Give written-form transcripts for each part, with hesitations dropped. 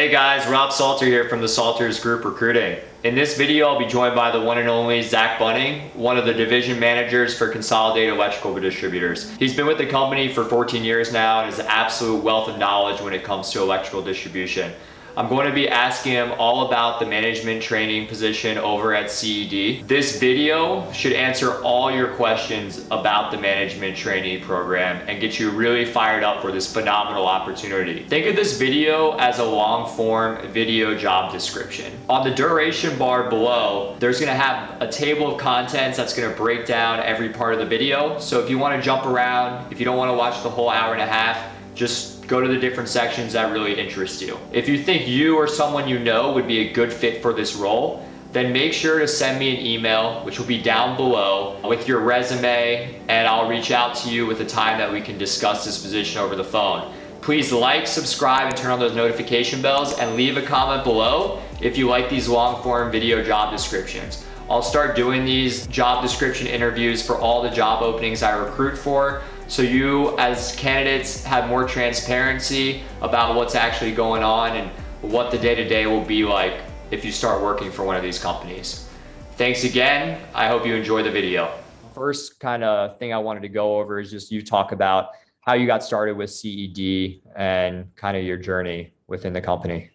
Hey guys, Rob Salter here from the Salters Group Recruiting. In this video, I'll be joined by the one and only Zach Bunning, one of the division managers for Consolidated Electrical Distributors. He's been with the company for 14 years now and is an absolute wealth of knowledge when it comes to electrical distribution. I'm going to be asking him all about the management training position over at CED. This video should answer all your questions about the management trainee program and get you really fired up for this phenomenal opportunity. Think of this video as a long form video job description. On the duration bar below, there's going to have a table of contents that's going to break down every part of the video. So if you want to jump around, if you don't want to watch the whole hour and a half, just go to the different sections that really interest you. If you think you or someone you know would be a good fit for this role, then make sure to send me an email, which will be down below, with your resume, and I'll reach out to you with a time that we can discuss this position over the phone. Please like, subscribe, and turn on those notification bells, and leave a comment below if you like these long form video job descriptions. I'll start doing these job description interviews for all the job openings I recruit for, so you as candidates have more transparency about what's actually going on and what the day-to-day will be like if you start working for one of these companies. Thanks again. I hope you enjoy the video. First kind of thing I wanted to go over is just you talk about how you got started with CED and kind of your journey within the company.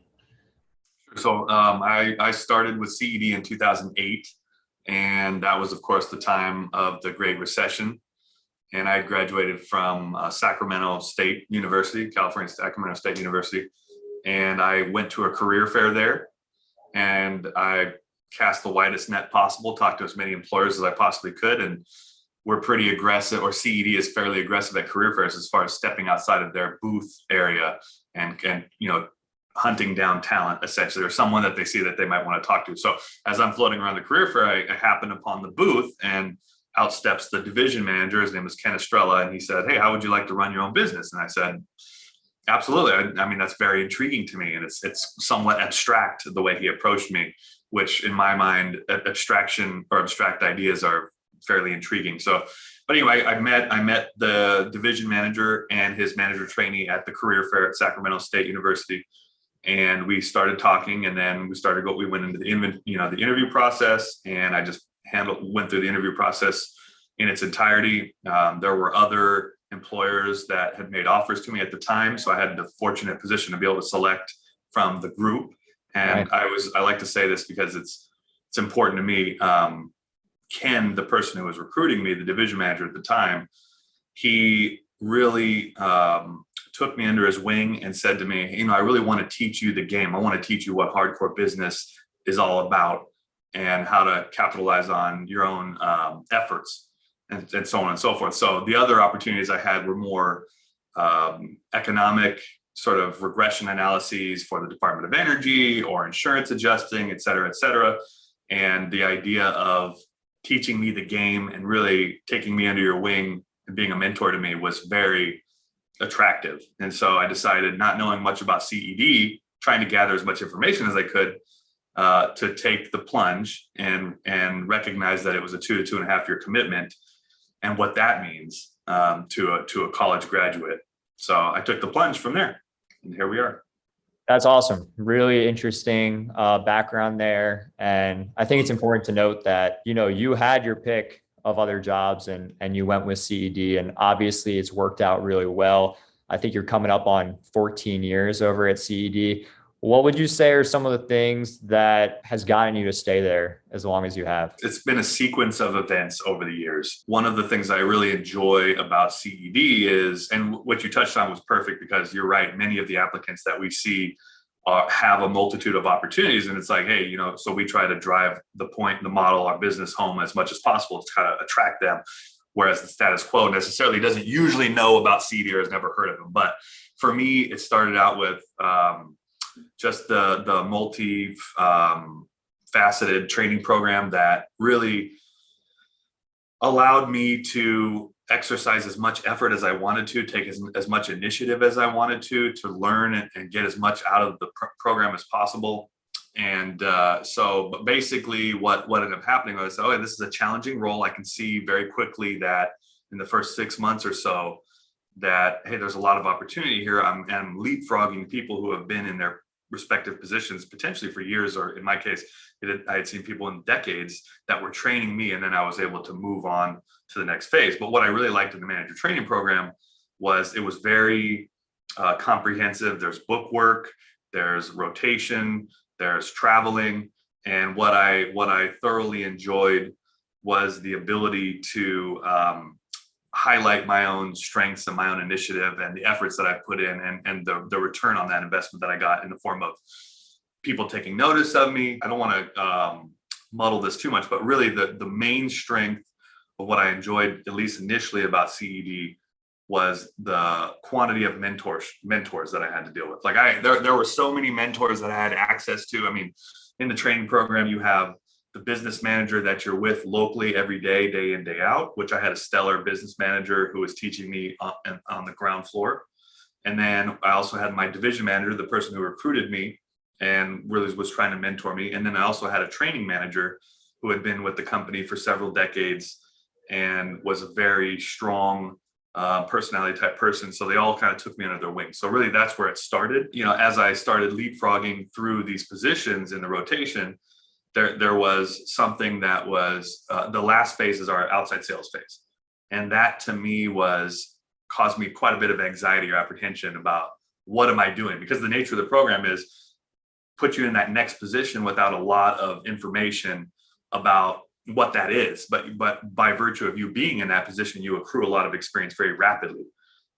So I started with CED in 2008, and that was, of course, the time of the Great Recession. And I graduated from Sacramento State University, California Sacramento State University. And I went to a career fair there, and I cast the widest net possible, talked to as many employers as I possibly could. And we're pretty aggressive, or CED is fairly aggressive at career fairs as far as stepping outside of their booth area and you know, hunting down talent, essentially, or someone that they see that they might want to talk to. So as I'm floating around the career fair, I happened upon the booth, and out steps the division manager. His name is Ken Estrella, and he said, "Hey, how would you like to run your own business?" And I said, "Absolutely. I mean, that's very intriguing to me." And it's somewhat abstract the way he approached me, which in my mind, abstraction or abstract ideas are fairly intriguing. So, but anyway, I met the division manager and his manager trainee at the career fair at Sacramento State University. And we started talking, and then we went into the interview process, and I just went through the interview process in its entirety. There were other employers that had made offers to me at the time, so I had the fortunate position to be able to select from the group. And right. I like to say this because it's important to me. Ken, the person who was recruiting me, the division manager at the time, he really took me under his wing and said to me, "You know, I really want to teach you the game. I want to teach you what hardcore business is all about, and how to capitalize on your own efforts," and so on and so forth. So the other opportunities I had were more economic sort of regression analyses for the Department of Energy or insurance adjusting, et cetera, et cetera. And the idea of teaching me the game and really taking me under your wing and being a mentor to me was very attractive. And so I decided, not knowing much about CED, trying to gather as much information as I could, to take the plunge and recognize that it was a 2 to 2.5 year commitment, and what that means to a college graduate. So I took the plunge from there, and here we are. That's awesome. Really interesting background there. And I think it's important to note that, you know, you had your pick of other jobs and you went with CED, and obviously it's worked out really well. I think you're coming up on 14 years over at CED. What would you say are some of the things that has gotten you to stay there as long as you have? It's been a sequence of events over the years. One of the things I really enjoy about CED is, and what you touched on was perfect, because you're right, many of the applicants that we see have a multitude of opportunities. And it's like, hey, you know, so we try to drive the model, our business home as much as possible to kind of attract them. Whereas the status quo necessarily doesn't usually know about CED or has never heard of them. But for me, it started out with just the multi faceted training program that really allowed me to exercise as much effort as I wanted to, take as much initiative as I wanted to learn and get as much out of the program as possible. And but basically what ended up happening was, oh, this is a challenging role. I can see very quickly that in the first 6 months or so that, hey, there's a lot of opportunity here. I'm leapfrogging people who have been in their respective positions, potentially for years, or in my case, I had seen people in decades that were training me, and then I was able to move on to the next phase. But what I really liked in the manager training program was it was very comprehensive. There's book work, there's rotation, there's traveling. And what I thoroughly enjoyed was the ability to highlight my own strengths and my own initiative and the efforts that I put in, and the return on that investment that I got in the form of people taking notice of me. I don't want to muddle this too much, but really the main strength of what I enjoyed, at least initially, about CED was the quantity of mentors that I had to deal with. Like there were so many mentors that I had access to. I mean, in the training program, you have the business manager that you're with locally every day, day in, day out, which I had a stellar business manager who was teaching me on the ground floor. And then I also had my division manager, the person who recruited me and really was trying to mentor me. And then I also had a training manager who had been with the company for several decades and was a very strong personality type person. So they all kind of took me under their wing. So really that's where it started. You know, as I started leapfrogging through these positions in the rotation, there was something that was the last phase is our outside sales phase. And that to me caused me quite a bit of anxiety or apprehension about what am I doing? Because the nature of the program is put you in that next position without a lot of information about what that is. But by virtue of you being in that position, you accrue a lot of experience very rapidly.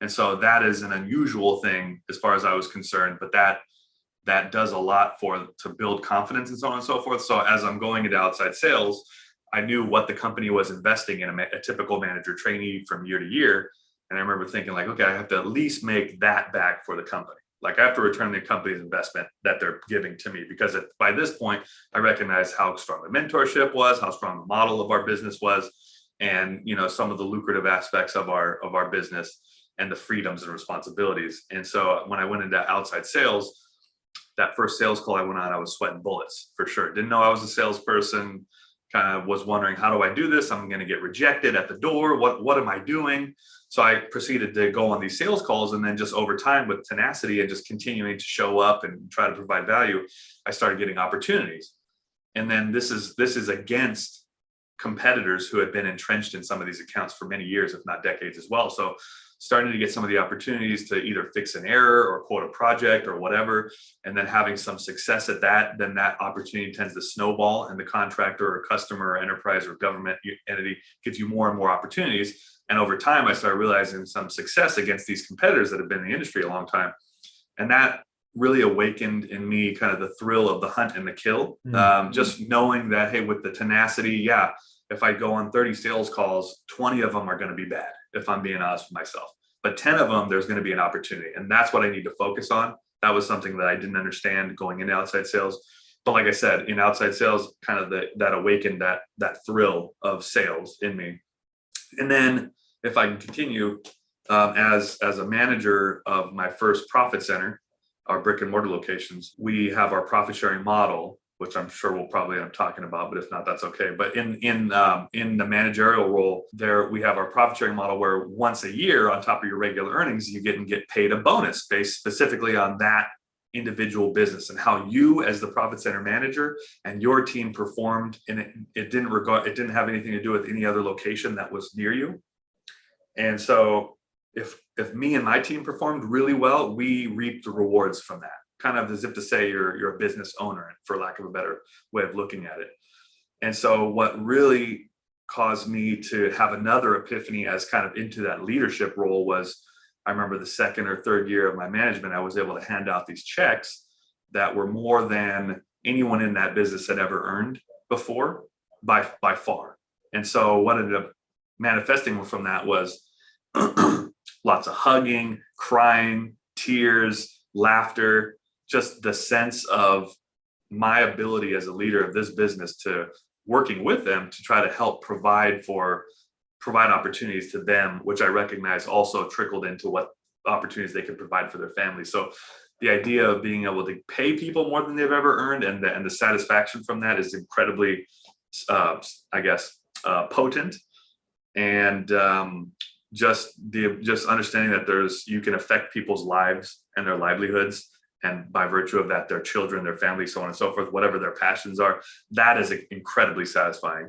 And so that is an unusual thing as far as I was concerned, but that does a lot to build confidence and so on and so forth. So as I'm going into outside sales, I knew what the company was investing in a typical manager trainee from year to year. And I remember thinking like, okay, I have to at least make that back for the company. Like I have to return the company's investment that they're giving to me, because by this point, I recognized how strong the mentorship was, how strong the model of our business was, and some of the lucrative aspects of our business and the freedoms and responsibilities. And so when I went into outside sales, that first sales call I went on, I was sweating bullets for sure. Didn't know I was a salesperson. Kind of was wondering, how do I do this? I'm going to get rejected at the door. What am I doing? So I proceeded to go on these sales calls, and then just over time with tenacity and just continuing to show up and try to provide value, I started getting opportunities. And then this is against competitors who had been entrenched in some of these accounts for many years, if not decades as well. So starting to get some of the opportunities to either fix an error or quote a project or whatever, and then having some success at that, then that opportunity tends to snowball, and the contractor or customer or enterprise or government entity gives you more and more opportunities. And over time, I started realizing some success against these competitors that have been in the industry a long time. And that really awakened in me kind of the thrill of the hunt and the kill. Just knowing that, hey, with the tenacity, if I go on 30 sales calls, 20 of them are going to be bad, if I'm being honest with myself. But 10 of them, there's going to be an opportunity. And that's what I need to focus on. That was something that I didn't understand going into outside sales. But like I said, in outside sales, kind of that awakened that thrill of sales in me. And then if I can continue, as a manager of my first profit center, our brick and mortar locations, we have our profit sharing model, which I'm sure we'll probably end up talking about, but if not, that's okay. But in the managerial role there, we have our profit sharing model where once a year, on top of your regular earnings, you get paid a bonus based specifically on that individual business and how you as the profit center manager and your team performed. And it didn't have anything to do with any other location that was near you. And so if me and my team performed really well, we reaped the rewards from that. Kind of as if to say you're a business owner, for lack of a better way of looking at it. And so what really caused me to have another epiphany as kind of into that leadership role was, I remember the second or third year of my management, I was able to hand out these checks that were more than anyone in that business had ever earned before by far. And so what ended up manifesting from that was lots of hugging, crying, tears, laughter, just the sense of my ability as a leader of this business to working with them to try to help provide opportunities to them, which I recognize also trickled into what opportunities they could provide for their families. So the idea of being able to pay people more than they've ever earned and the satisfaction from that is incredibly, potent. And just understanding that you can affect people's lives and their livelihoods and by virtue of that, their children, their family, so on and so forth, whatever their passions are, that is incredibly satisfying.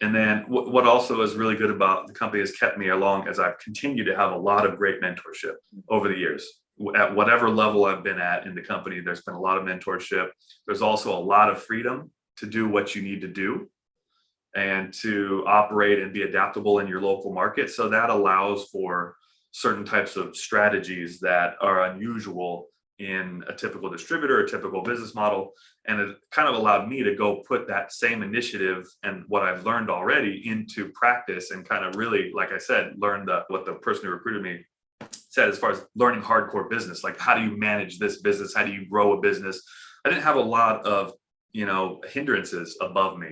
And then what also is really good about the company has kept me along as I've continued to have a lot of great mentorship over the years. At whatever level I've been at in the company, there's been a lot of mentorship. There's also a lot of freedom to do what you need to do and to operate and be adaptable in your local market. So that allows for certain types of strategies that are unusual in a typical distributor, a typical business model. And it kind of allowed me to go put that same initiative and what I've learned already into practice and kind of really, like I said, learn what the person who recruited me said as far as learning hardcore business. Like, how do you manage this business? How do you grow a business? I didn't have a lot of, hindrances above me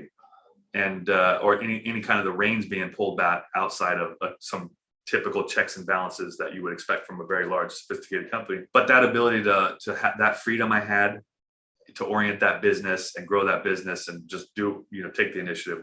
and or any kind of the reins being pulled back outside of some typical checks and balances that you would expect from a very large, sophisticated company. But that ability to have that freedom I had to orient that business and grow that business and just take the initiative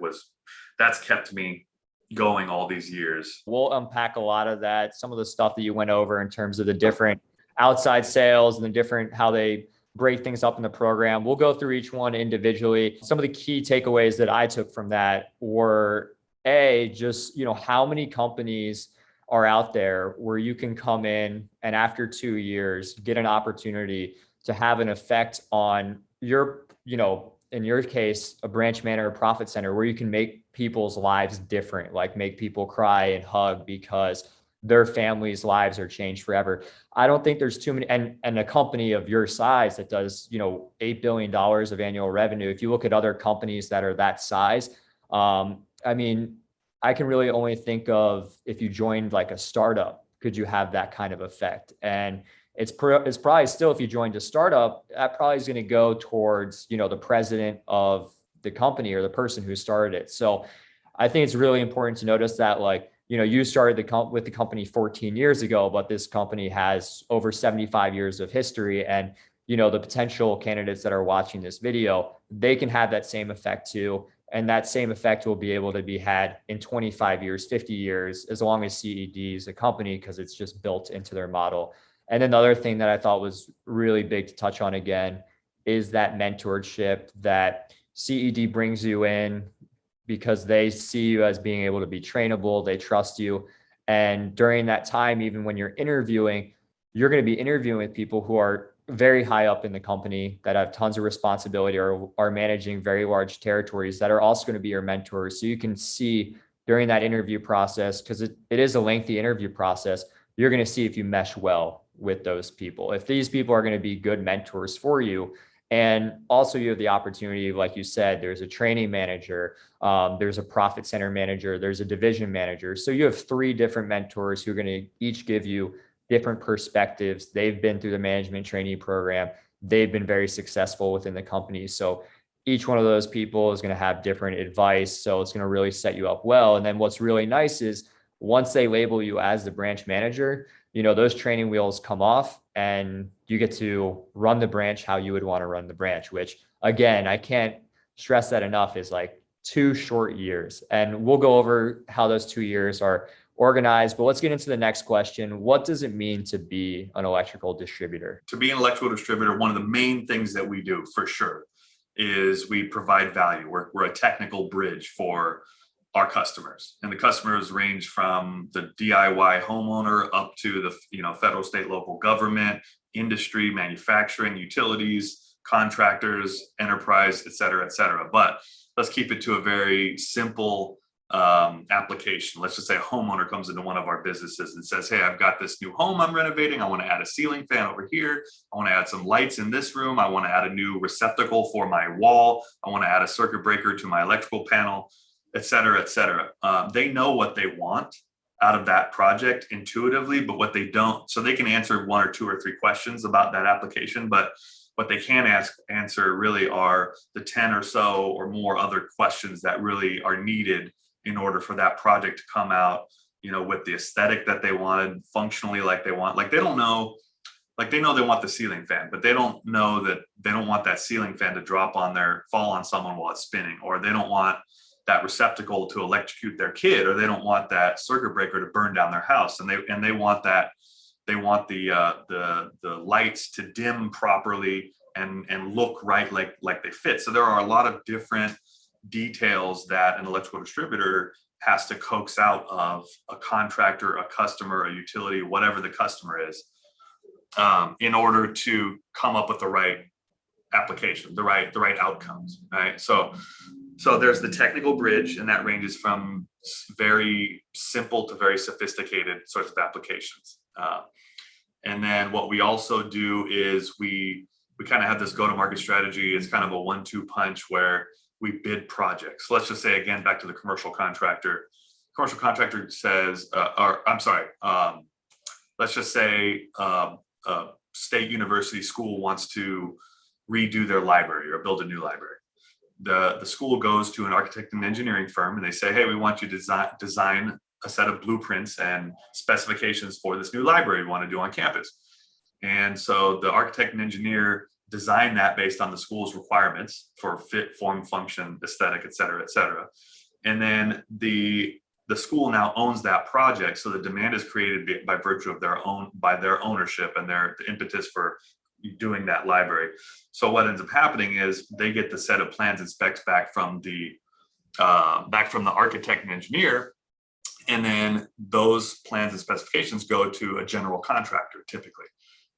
that's kept me going all these years. We'll unpack a lot of that, some of the stuff that you went over in terms of the different outside sales and the different, how they break things up in the program. We'll go through each one individually. Some of the key takeaways that I took from that were just, how many companies are out there where you can come in and after 2 years get an opportunity to have an effect on your, in your case, a branch manager, a profit center, where you can make people's lives different, like make people cry and hug because their families' lives are changed forever. I don't think there's too many, and a company of your size that does, $8 billion of annual revenue. If you look at other companies that are that size, I can really only think of if you joined like a startup, could you have that kind of effect? And it's probably still, if you joined a startup, that probably is going to go towards, the president of the company or the person who started it. So I think it's really important to notice that, like, you started with the company 14 years ago, but this company has over 75 years of history. And, the potential candidates that are watching this video, they can have that same effect too. And that same effect will be able to be had in 25 years, 50 years, as long as CED is a company, because it's just built into their model. And then the other thing that I thought was really big to touch on again is that mentorship that CED brings you in because they see you as being able to be trainable, they trust you. And during that time, even when you're interviewing, you're going to be interviewing with people who are very high up in the company that have tons of responsibility or are managing very large territories that are also going to be your mentors. So you can see during that interview process, because it is a lengthy interview process, you're going to see if you mesh well with those people, if these people are going to be good mentors for you. And also you have the opportunity, like you said, there's a trainee manager, there's a profit center manager, there's a division manager. So you have 3 different mentors who are going to each give you different perspectives. They've been through the management trainee program. They've been very successful within the company. So each one of those people is going to have different advice. So it's going to really set you up well. And then what's really nice is once they label you as the branch manager, those training wheels come off and you get to run the branch how you would want to run the branch, which again, I can't stress that enough, is like 2 short years. And we'll go over how those 2 years are organized, but let's get into the next question. What does it mean to be an electrical distributor? To be an electrical distributor, one of the main things that we do for sure is we provide value. We're a technical bridge for our customers, and the customers range from the DIY homeowner up to the federal, state, local government, industry, manufacturing, utilities, contractors, enterprise, et cetera, et cetera. But let's keep it to a very simple application. Let's just say a homeowner comes into one of our businesses and says, hey, I've got this new home I'm renovating. I want to add a ceiling fan over here. I want to add some lights in this room. I want to add a new receptacle for my wall. I want to add a circuit breaker to my electrical panel, et cetera, et cetera. They know what they want out of that project intuitively, but what they don't, so they can answer 1 or 2 or 3 questions about that application, but what they can answer really are the 10 or so or more other questions that really are needed in order for that project to come out, with the aesthetic that they wanted, functionally like they want. Like they know they want the ceiling fan, but they don't know that they don't want that ceiling fan to fall on someone while it's spinning, or they don't want that receptacle to electrocute their kid, or they don't want that circuit breaker to burn down their house. And they want that They want the lights to dim properly and look right, like they fit. So there are a lot of different details that an electrical distributor has to coax out of a contractor, a customer, a utility, whatever the customer is, in order to come up with the right application, the right outcomes, right? So there's the technical bridge, and that ranges from very simple to very sophisticated sorts of applications. And then what we also do is we kind of have this go-to-market strategy. It's kind of a 1-2 punch where we bid projects. So let's just say, again, back to the commercial contractor. Commercial contractor says, let's just say a state university school wants to redo their library or build a new library. The school goes to an architect and engineering firm and they say, hey, we want you to design a set of blueprints and specifications for this new library we want to do on campus. And so the architect and engineer design that based on the school's requirements for fit, form, function, aesthetic, et cetera, et cetera. And then the school now owns that project. So the demand is created by virtue of their ownership and the impetus for doing that library. So what ends up happening is they get the set of plans and specs back from the architect and engineer. And then those plans and specifications go to a general contractor, typically.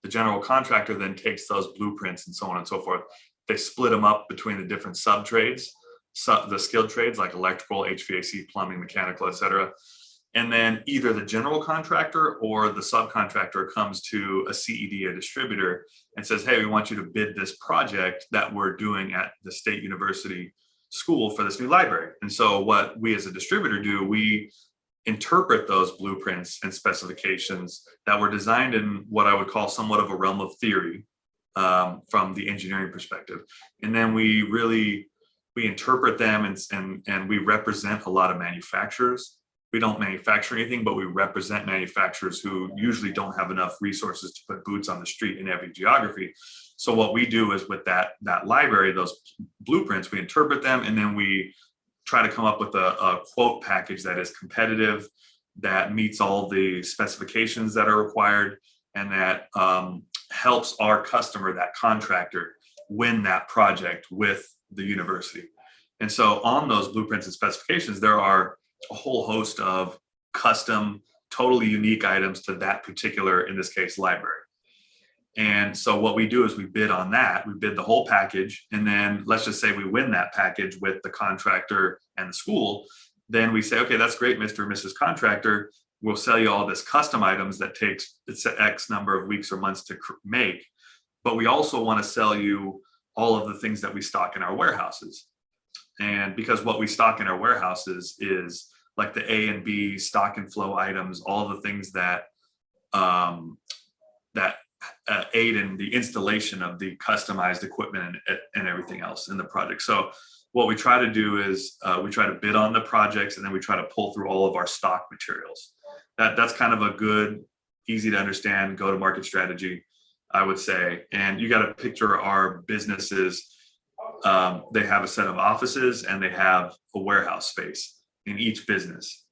The general contractor then takes those blueprints and so on and so forth. They split them up between the different sub trades, the skilled trades like electrical, HVAC, plumbing, mechanical, et cetera. And then either the general contractor or the subcontractor comes to a CED, a distributor, and says, hey, we want you to bid this project that we're doing at the state university school for this new library. And so what we as a distributor do, we interpret those blueprints and specifications that were designed in what I would call somewhat of a realm of theory, from the engineering perspective. And then we interpret them and we represent a lot of manufacturers. We don't manufacture anything, but we represent manufacturers who usually don't have enough resources to put boots on the street in every geography. So what we do is with that library, those blueprints, we interpret them and then we try to come up with a quote package that is competitive, that meets all the specifications that are required, and that helps our customer, that contractor, win that project with the university. And so on those blueprints and specifications, there are a whole host of custom, totally unique items to that particular, in this case, library. And so what we do is we bid on that. We bid the whole package. And then let's just say we win that package with the contractor and the school. Then we say, okay, that's great, Mr. or Mrs. Contractor. We'll sell you all this custom items that takes X number of weeks or months to make. But we also want to sell you all of the things that we stock in our warehouses. And because what we stock in our warehouses is like the A and B stock and flow items, all the things that aid in the installation of the customized equipment and everything else in the project. So what we try to do is we try to bid on the projects and then we try to pull through all of our stock materials. That's kind of a good, easy to understand go-to-market strategy, I would say. And you got to picture our businesses. They have a set of offices and they have a warehouse space in each business.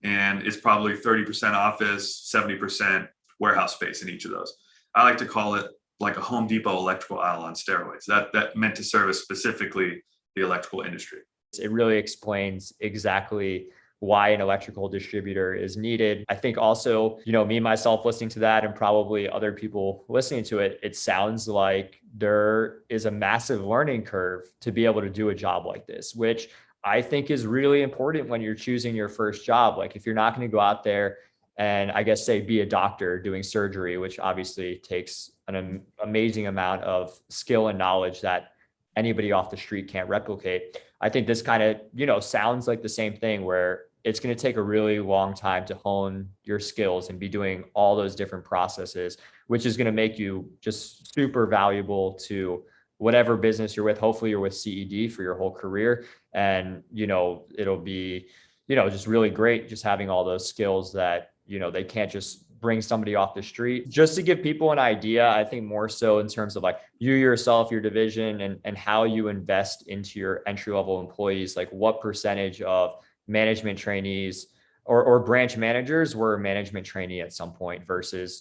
And it's probably 30% office, 70% warehouse space in each of those. I like to call it like a Home Depot electrical aisle on steroids. That meant to service specifically the electrical industry. It really explains exactly why an electrical distributor is needed. I think also, me, myself listening to that and probably other people listening to it, it sounds like there is a massive learning curve to be able to do a job like this, which I think is really important when you're choosing your first job. Like if you're not going to go out there and I guess say be a doctor doing surgery, which obviously takes an amazing amount of skill and knowledge that anybody off the street can't replicate. I think this kind of, sounds like the same thing where it's going to take a really long time to hone your skills and be doing all those different processes, which is going to make you just super valuable to whatever business you're with. Hopefully you're with CED for your whole career. And, it'll be, just really great just having all those skills that, they can't just bring somebody off the street. Just to give people an idea, I think more so in terms of like you yourself, your division, and how you invest into your entry-level employees, like what percentage of management trainees or branch managers were a management trainee at some point versus,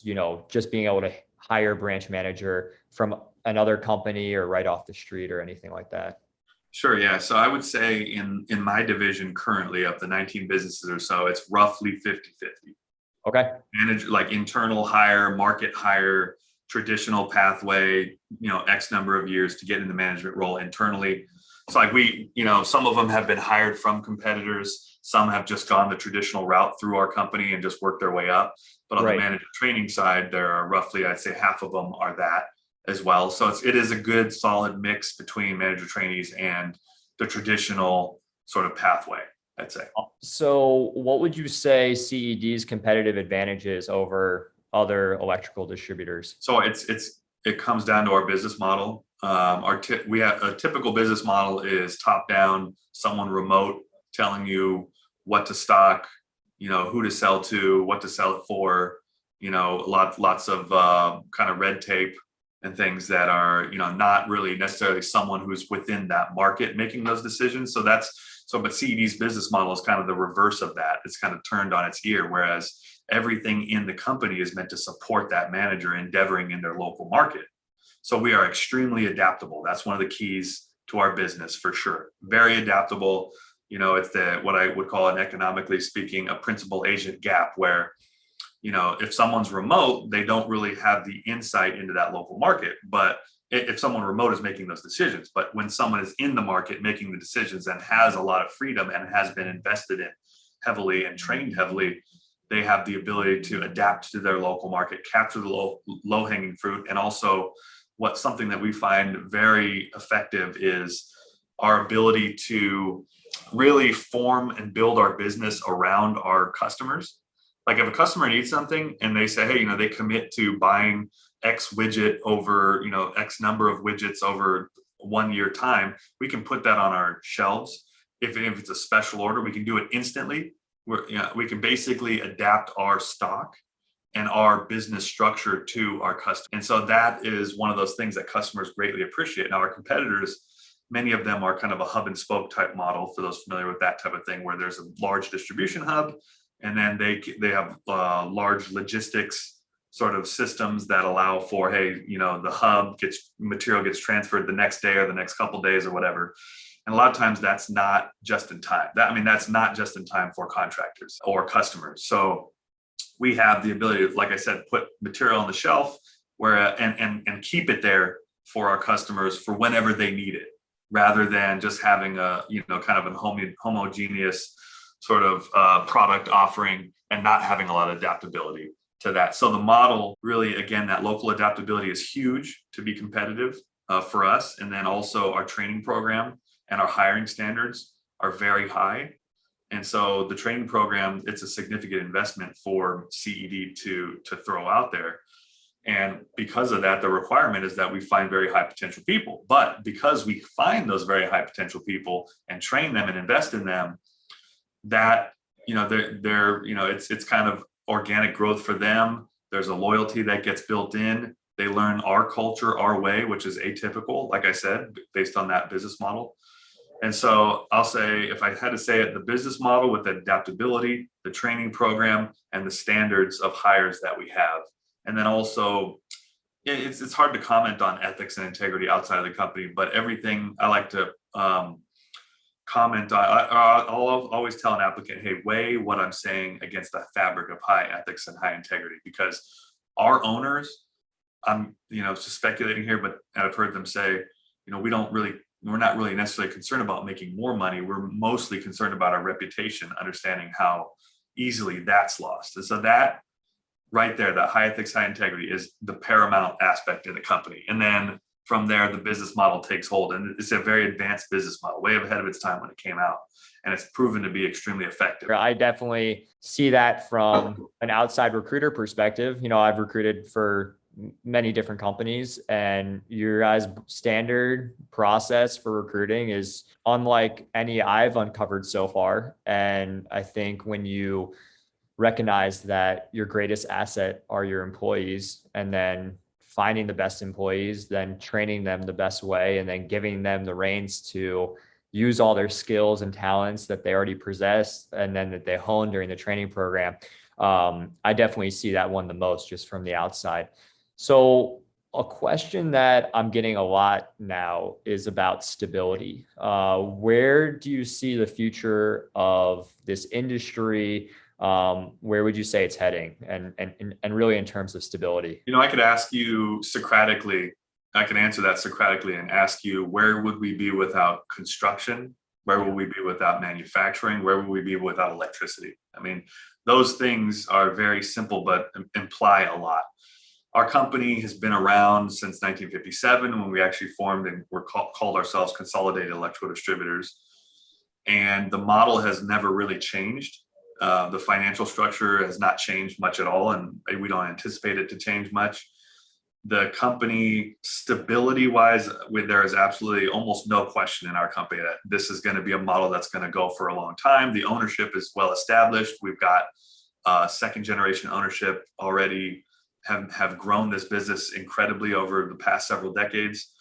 just being able to hire a branch manager from another company or right off the street or anything like that? Sure, yeah. So I would say in my division currently of the 19 businesses or so, it's roughly 50-50. Okay. Manage like internal hire, market hire, traditional pathway, X number of years to get in the management role internally. So like some of them have been hired from competitors. Some have just gone the traditional route through our company and just worked their way up. But on the Right. manager training side, there are roughly, I'd say half of them are that as well. So it is a good solid mix between manager trainees and the traditional sort of pathway, I'd say. So what would you say CED's competitive advantages over other electrical distributors? So it comes down to our business model. We have a typical business model is top down, someone remote telling you what to stock, who to sell to, what to sell it for, lots of kind of red tape and things that are, not really necessarily someone who's within that market making those decisions. But CED's business model is kind of the reverse of that. It's kind of turned on its ear, whereas everything in the company is meant to support that manager endeavoring in their local market. So we are extremely adaptable. That's one of the keys to our business for sure. Very adaptable. It's what I would call an economically speaking, a principal agent gap where, if someone's remote, they don't really have the insight into that local market. But if someone remote is making those decisions, but when someone is in the market making the decisions and has a lot of freedom and has been invested in heavily and trained heavily, they have the ability to adapt to their local market, capture the low hanging fruit. And also something that we find very effective is our ability to really form and build our business around our customers. Like if a customer needs something and they say, hey, they commit to buying X widget over, X number of widgets over 1 year time, we can put that on our shelves. If it's a special order, we can do it instantly. We can basically adapt our stock and our business structure to our customer. And so that is one of those things that customers greatly appreciate. Now, our competitors, many of them are kind of a hub and spoke type model for those familiar with that type of thing, where there's a large distribution hub, and then they have large logistics sort of systems that allow for, hey, the material gets transferred the next day or the next couple of days or whatever. And a lot of times that's not just in time. That's not just in time for contractors or customers. So we have the ability to, like I said, put material on the shelf and keep it there for our customers for whenever they need it, rather than just having a, kind of a homogeneous sort of product offering and not having a lot of adaptability to that. So the model really, again, that local adaptability is huge to be competitive for us. And then also our training program and our hiring standards are very high. And so the training program, it's a significant investment for CED to throw out there. And because of that, the requirement is that we find very high potential people. But because we find those very high potential people and train them and invest in them, that, it's kind of organic growth for them. There's a loyalty that gets built in. They learn our culture, our way, which is atypical, like I said, based on that business model. And so I'll say, if I had to say it, the business model with the adaptability, the training program, and the standards of hires that we have. And then also, it's hard to comment on ethics and integrity outside of the company, but everything I like to comment on, I'll always tell an applicant, hey, weigh what I'm saying against the fabric of high ethics and high integrity, because our owners, I'm just speculating here, but I've heard them say, we're not really necessarily concerned about making more money. We're mostly concerned about our reputation, understanding how easily that's lost. And so that right there, that high ethics, high integrity is the paramount aspect in the company. And then from there, the business model takes hold, and it's a very advanced business model, way ahead of its time when it came out. And it's proven to be extremely effective. I definitely see that from an outside recruiter perspective. I've recruited for many different companies, and your guys' standard process for recruiting is unlike any I've uncovered so far. And I think when you recognize that your greatest asset are your employees, and then finding the best employees, then training them the best way, and then giving them the reins to use all their skills and talents that they already possess and then that they hone during the training program. I definitely see that one the most just from the outside. So a question that I'm getting a lot now is about stability. Where do you see the future of this industry? Where would you say it's heading? And really in terms of stability? I could ask you Socratically, I can answer that Socratically and ask you, where would we be without construction? Where will we be without manufacturing? Where will we be without electricity? I mean, those things are very simple, but imply a lot. Our company has been around since 1957 when we actually formed and were called ourselves Consolidated Electrical Distributors. And the model has never really changed. The financial structure has not changed much at all, and we don't anticipate it to change much. The company stability wise, there is absolutely almost no question in our company that this is going to be a model that's going to go for a long time. The ownership is well established. We've got second generation ownership already have grown this business incredibly over the past several decades.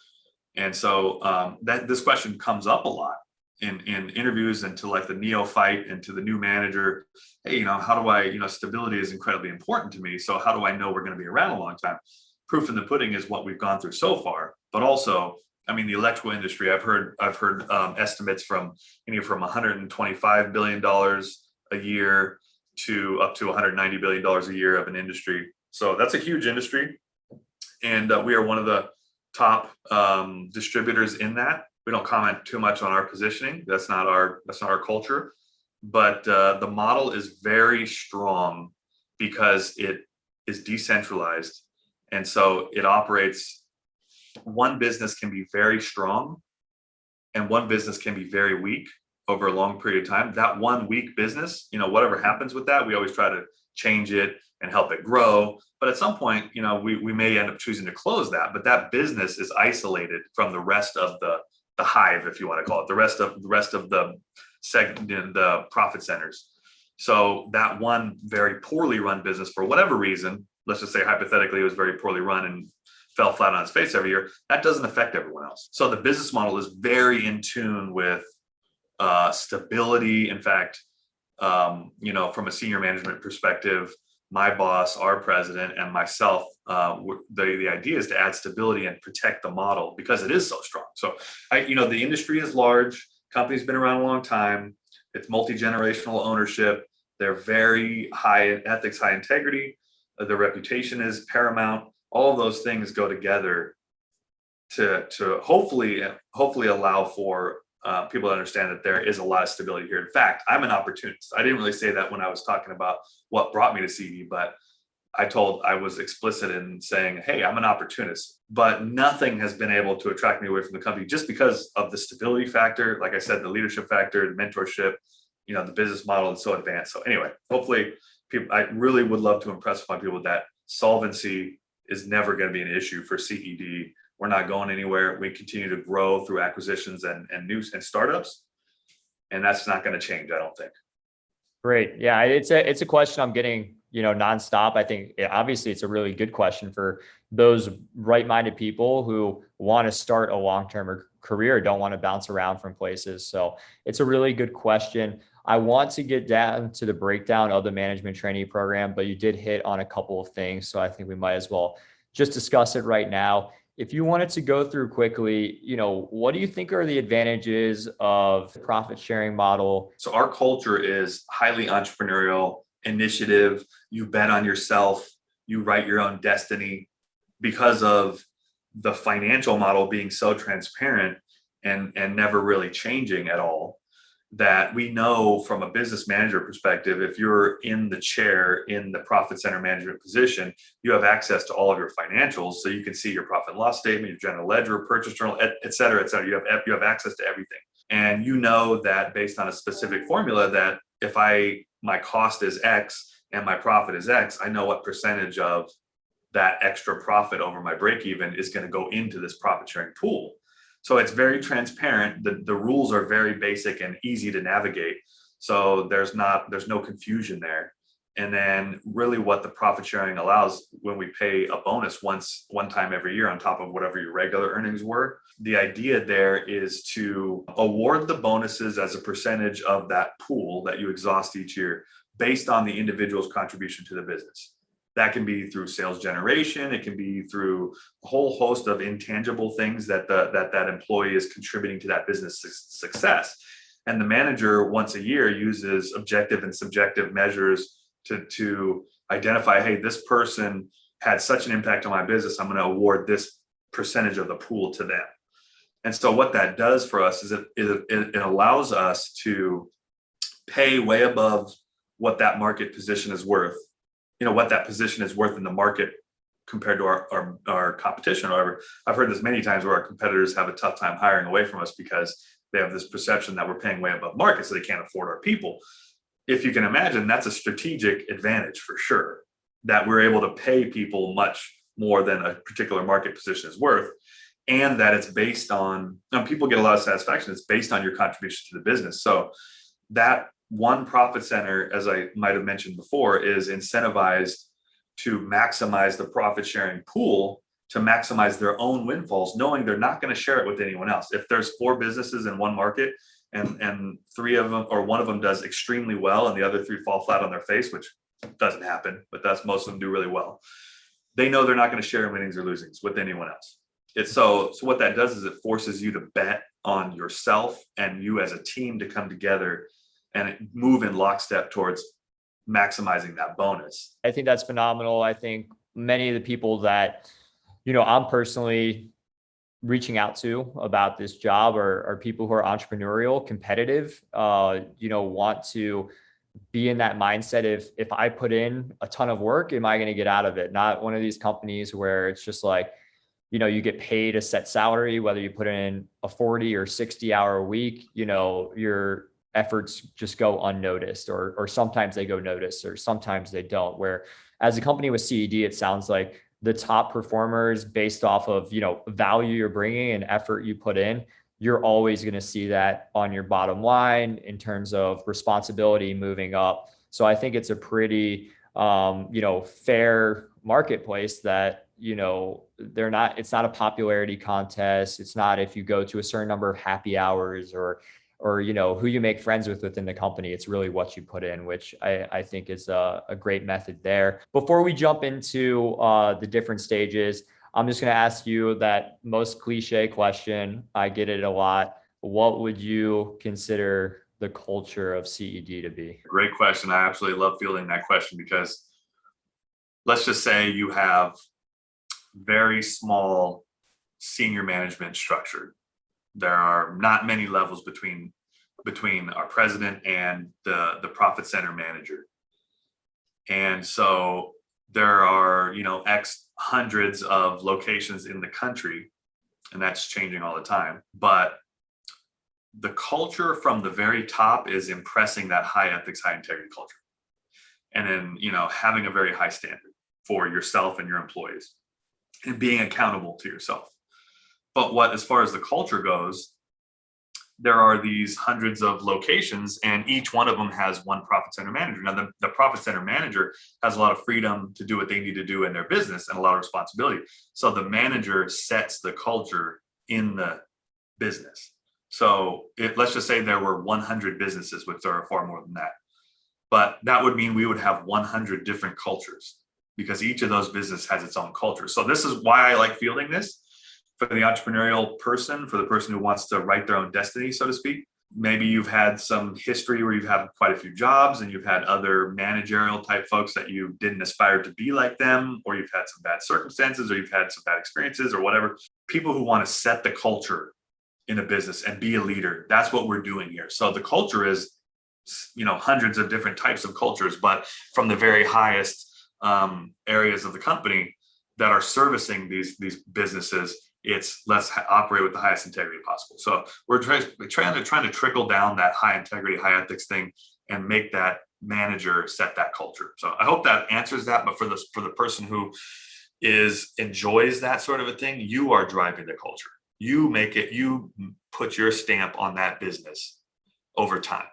And so that this question comes up a lot in interviews and to like the neophyte and to the new manager. Hey, how do I, stability is incredibly important to me. So how do I know we're going to be around a long time? Proof in the pudding is what we've gone through so far. But also, I mean, the electrical industry, I've heard estimates from anywhere from $125 billion a year to up to $190 billion a year of an industry. So that's a huge industry. And we are one of the top distributors in that. We don't comment too much on our positioning. That's not our culture. But the model is very strong because it is decentralized. And so it operates, one business can be very strong and one business can be very weak over a long period of time. That one weak business, whatever happens with that, we always try to change it and help it grow. But at some point, we may end up choosing to close that, but that business is isolated from the rest of the hive, if you want to call it, the rest of the segment, the profit centers. So that one very poorly run business, for whatever reason, let's just say hypothetically it was very poorly run and fell flat on its face every year, that doesn't affect everyone else. So the business model is very in tune with stability. In fact, from a senior management perspective, my boss, our president, and myself, the idea is to add stability and protect the model because it is so strong. So, the industry is large. Company's been around a long time. It's multi-generational ownership. They're very high in ethics, high integrity. The reputation is paramount. All of those things go together to hopefully allow for people to understand that there is a lot of stability here. In fact, I'm an opportunist. I didn't really say that when I was talking about what brought me to CED, but I was explicit in saying, hey, I'm an opportunist, but nothing has been able to attract me away from the company just because of the stability factor. Like I said, the leadership factor, the mentorship, the business model is so advanced. So anyway, hopefully I really would love to impress upon people that solvency is never going to be an issue for CED. We're not going anywhere. We continue to grow through acquisitions and startups, and that's not going to change, I don't think. Great. Yeah, it's a question I'm getting, nonstop. I think obviously it's a really good question for those right-minded people who want to start a long-term career, don't want to bounce around from places. So it's a really good question. I want to get down to the breakdown of the management trainee program, but you did hit on a couple of things. So I think we might as well just discuss it right now. If you wanted to go through quickly, what do you think are the advantages of the profit sharing model? So our culture is highly entrepreneurial, initiative. You bet on yourself. You write your own destiny because of the financial model being so transparent and never really changing at all. That we know from a business manager perspective, if you're in the chair in the profit center management position, you have access to all of your financials. So you can see your profit and loss statement, your general ledger, purchase journal, et cetera, et cetera. You have access to everything. And you know that based on a specific formula that if my cost is X and my profit is X, I know what percentage of that extra profit over my break even is going to go into this profit sharing pool. So it's very transparent. The rules are very basic and easy to navigate. So there's no confusion there. And then really what the profit sharing allows, when we pay a bonus one time every year on top of whatever your regular earnings were, the idea there is to award the bonuses as a percentage of that pool that you exhaust each year based on the individual's contribution to the business. That can be through sales generation. It can be through a whole host of intangible things that employee is contributing to that business success. And the manager once a year uses objective and subjective measures to identify, hey, this person had such an impact on my business, I'm going to award this percentage of the pool to them. And so what that does for us is it allows us to pay way above what that market position is worth, what that position is worth in the market compared to our competition. However, I've heard this many times where our competitors have a tough time hiring away from us because they have this perception that we're paying way above market, so they can't afford our people. If you can imagine, that's a strategic advantage for sure, that we're able to pay people much more than a particular market position is worth, and that it's based on, people get a lot of satisfaction, it's based on your contribution to the business. So that one profit center, as I might have mentioned before, is incentivized to maximize the profit sharing pool, to maximize their own windfalls, knowing they're not going to share it with anyone else. If there's 4 businesses in one market and 3 of them or 1 of them does extremely well and the other 3 fall flat on their face, which doesn't happen, but that's most of them do really well, they know they're not going to share winnings or losings with anyone else. It's so what that does is it forces you to bet on yourself and you as a team to come together and move in lockstep towards maximizing that bonus. I think that's phenomenal. I think many of the people that, I'm personally reaching out to about this job are people who are entrepreneurial, competitive, want to be in that mindset. If I put in a ton of work, am I going to get out of it? Not one of these companies where it's just like, you get paid a set salary, whether you put in a 40 or 60-hour a week, your efforts just go unnoticed, or sometimes they go noticed, or sometimes they don't. Where as a company with CED, it sounds like the top performers, based off of, value you're bringing and effort you put in, you're always going to see that on your bottom line in terms of responsibility moving up. So I think it's a pretty, fair marketplace that, it's not a popularity contest. It's not if you go to a certain number of happy hours or who you make friends with within the company. It's really what you put in, which I think is a great method there. Before we jump into the different stages, I'm just going to ask you that most cliche question. I get it a lot. What would you consider the culture of CED to be? Great question. I absolutely love fielding that question because let's just say you have very small senior management structure. There are not many levels between our president and the profit center manager. And so there are, X hundreds of locations in the country, and that's changing all the time. But the culture from the very top is impressing that high ethics, high integrity culture. And then, having a very high standard for yourself and your employees and being accountable to yourself. But as far as the culture goes, there are these hundreds of locations and each one of them has one profit center manager. Now, the profit center manager has a lot of freedom to do what they need to do in their business and a lot of responsibility. So the manager sets the culture in the business. So let's just say there were 100 businesses, which there are far more than that. But that would mean we would have 100 different cultures because each of those businesses has its own culture. So this is why I like fielding this. For the entrepreneurial person, for the person who wants to write their own destiny, so to speak. Maybe you've had some history where you've had quite a few jobs and you've had other managerial type folks that you didn't aspire to be like them, or you've had some bad circumstances, or you've had some bad experiences or whatever. People who want to set the culture in a business and be a leader, that's what we're doing here. So the culture is, hundreds of different types of cultures, but from the very highest areas of the company that are servicing these businesses, it's let's operate with the highest integrity possible. So we're trying to trickle down that high integrity, high ethics thing and make that manager set that culture. So I hope that answers that. But for the person who enjoys that sort of a thing, you are driving the culture. You put your stamp on that business over time.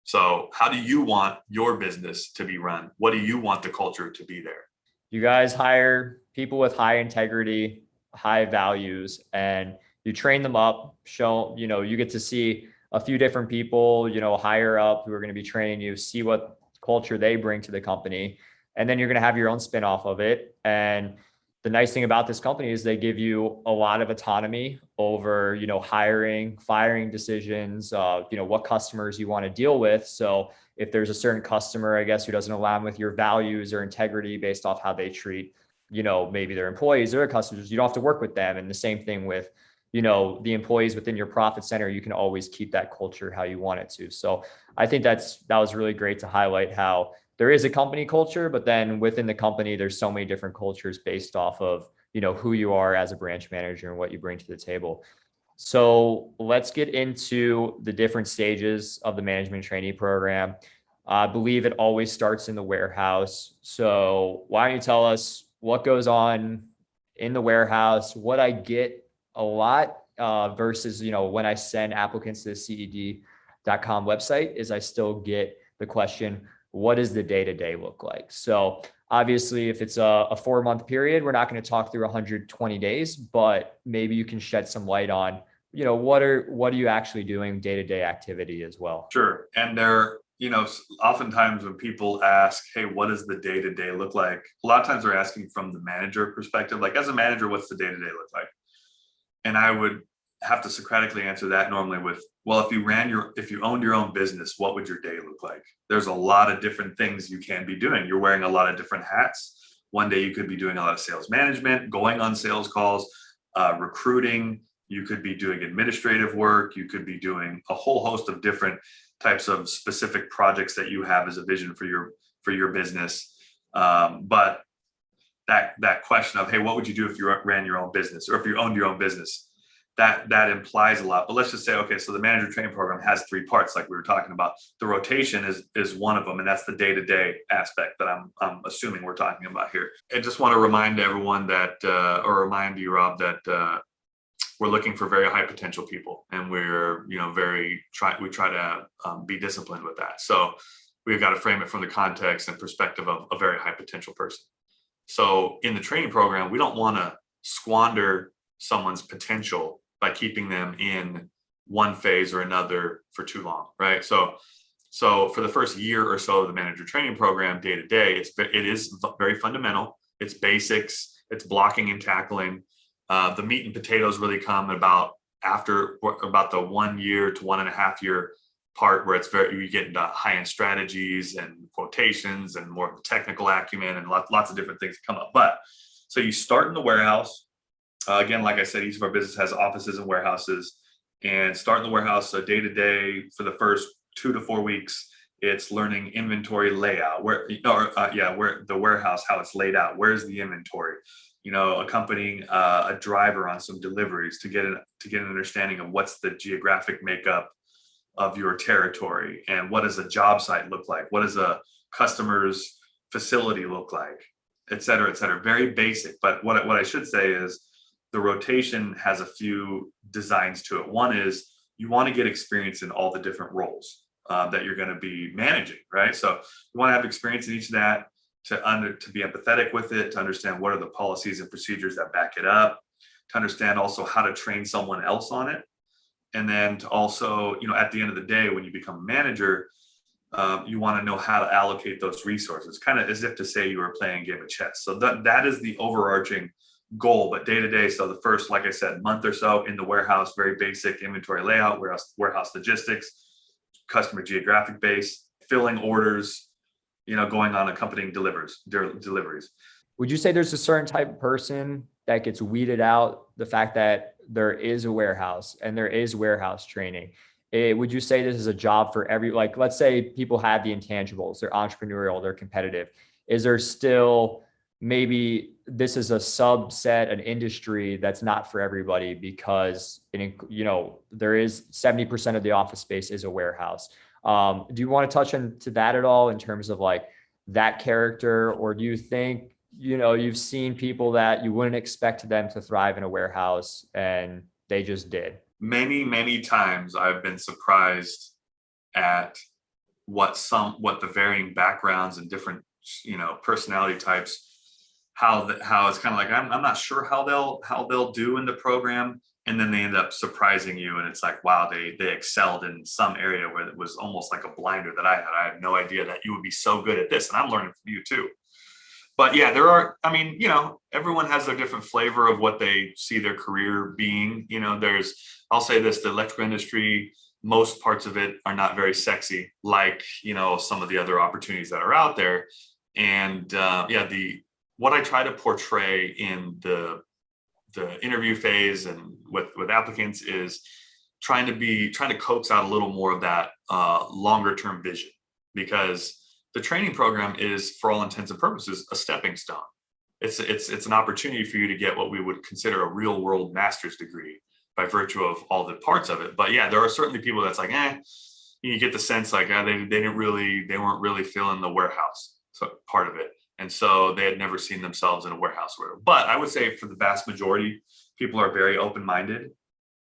So how do you want your business to be run? What do you want the culture to be there? You guys hire people with high integrity, high values, and you train them up, show, you get to see a few different people, higher up who are going to be training you, see what culture they bring to the company. And then you're going to have your own spin off of it. And the nice thing about this company is they give you a lot of autonomy over, hiring, firing decisions, what customers you want to deal with. So if there's a certain customer, I guess, who doesn't align with your values or integrity based off how they treat, maybe their employees or their customers, you don't have to work with them. And the same thing with, the employees within your profit center, you can always keep that culture how you want it to. So I think that was really great to highlight how there is a company culture, but then within the company, there's so many different cultures based off of, who you are as a branch manager and what you bring to the table. So let's get into the different stages of the management trainee program. I believe it always starts in the warehouse. So why don't you tell us what goes on in the warehouse, what I get a lot versus, when I send applicants to the CED.com website is I still get the question, what does the day-to-day look like? So obviously, if it's a 4-month period, we're not going to talk through 120 days, but maybe you can shed some light on, what are you actually doing day-to-day activity as well? Sure. And oftentimes when people ask, hey, what does the day-to-day look like? A lot of times they're asking from the manager perspective, like as a manager, what's the day-to-day look like? And I would have to Socratically answer that normally with, well, if you owned your own business, what would your day look like? There's a lot of different things you can be doing. You're wearing a lot of different hats. One day you could be doing a lot of sales management, going on sales calls, recruiting. You could be doing administrative work. You could be doing a whole host of different types of specific projects that you have as a vision for your business. But that question of, hey, what would you do if you ran your own business or if you owned your own business? That implies a lot. But let's just say, okay, so the manager training program has 3 parts, like we were talking about. The rotation is one of them, and that's the day-to-day aspect that I'm assuming we're talking about here. I just want to remind everyone that, or remind you, Rob, that we're looking for very high potential people, and we're we try to be disciplined with that. So we've got to frame it from the context and perspective of a very high potential person. So in the training program, we don't want to squander someone's potential by keeping them in one phase or another for too long, right? So for the first year or so of the manager training program, day to day, it is very fundamental. It's basics, it's blocking and tackling. The meat and potatoes really come about the 1 year to 1.5 year part, where you get into high-end strategies and quotations and more of the technical acumen and lots of different things come up. But so you start in the warehouse. Again, like I said, each of our business has offices and warehouses, and start in the warehouse. So day to day for the first 2 to 4 weeks, it's learning inventory layout, where the warehouse, how it's laid out. Where's the inventory? Accompanying a driver on some deliveries to get an understanding of what's the geographic makeup of your territory, and what does a job site look like? What does a customer's facility look like? Et cetera, et cetera. Very basic. But what I should say is, the rotation has a few designs to it. One is you want to get experience in all the different roles that you're going to be managing, right? So you want to have experience in each of that to be empathetic with it, to understand what are the policies and procedures that back it up, to understand also how to train someone else on it. And then to also, at the end of the day, when you become a manager, you want to know how to allocate those resources, kind of as if to say you were playing a game of chess. So that is the overarching goal. But day to day, so the first, like I said, month or so in the warehouse, very basic inventory layout, warehouse logistics, customer geographic base, filling orders, going on accompanying deliveries. Would you say there's a certain type of person that gets weeded out, the fact that there is a warehouse and there is warehouse training? Would you say this is a job for like, let's say people have the intangibles, they're entrepreneurial, they're competitive. Is there still maybe this is a subset, an industry that's not for everybody, because there is 70% of the office space is a warehouse. Do you want to touch into that at all in terms of like that character, or do you think, you've seen people that you wouldn't expect them to thrive in a warehouse and they just did? Many, many times I've been surprised at what the varying backgrounds and different, personality types, how it's kind of like, I'm not sure how they'll do in the program. And then they end up surprising you. And it's like, wow, they excelled in some area where it was almost like a blinder that I had. I had no idea that you would be so good at this. And I'm learning from you too. But yeah, everyone has their different flavor of what they see their career being. I'll say this, the electrical industry, most parts of it are not very sexy, like, some of the other opportunities that are out there. And what I try to portray in the interview phase and with applicants is trying to coax out a little more of that longer term vision, because the training program is, for all intents and purposes, a stepping stone. It's an opportunity for you to get what we would consider a real world master's degree by virtue of all the parts of it. But yeah, there are certainly people that's like, you get the sense like they weren't really feeling the warehouse part of it. And so they had never seen themselves in a warehouse or whatever. But I would say for the vast majority, people are very open-minded.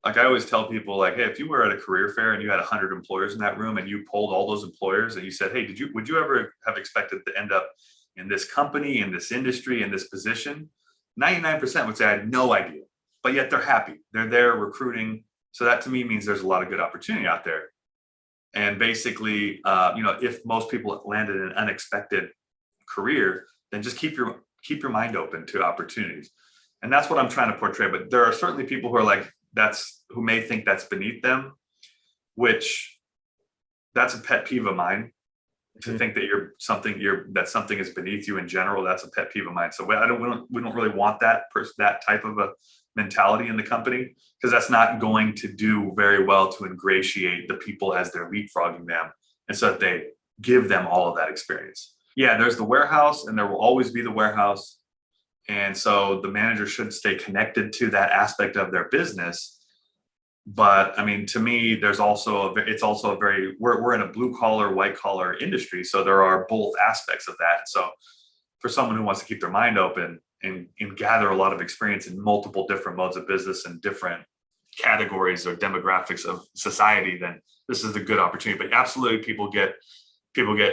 Like I always tell people, like, hey, if you were at a career fair and you had 100 employers in that room and you polled all those employers and you said, hey, would you ever have expected to end up in this company, in this industry, in this position? 99% would say I had no idea, but yet they're happy. They're there recruiting. So that to me means there's a lot of good opportunity out there. And basically, if most people landed in an unexpected career, then just keep your mind open to opportunities. And that's what I'm trying to portray. But there are certainly people who are like, who may think that's beneath them, which that's a pet peeve of mine. To think that something is beneath you in general, that's a pet peeve of mine. So we don't really want that type of a mentality in the company, because that's not going to do very well to ingratiate the people as they're leapfrogging them, and so that they give them all of that experience. Yeah, there's the warehouse, and there will always be the warehouse. And so the manager should stay connected to that aspect of their business. But I mean, to me, we're in a blue collar, white collar industry. So there are both aspects of that. So for someone who wants to keep their mind open and gather a lot of experience in multiple different modes of business and different categories or demographics of society, then this is a good opportunity. But absolutely, people get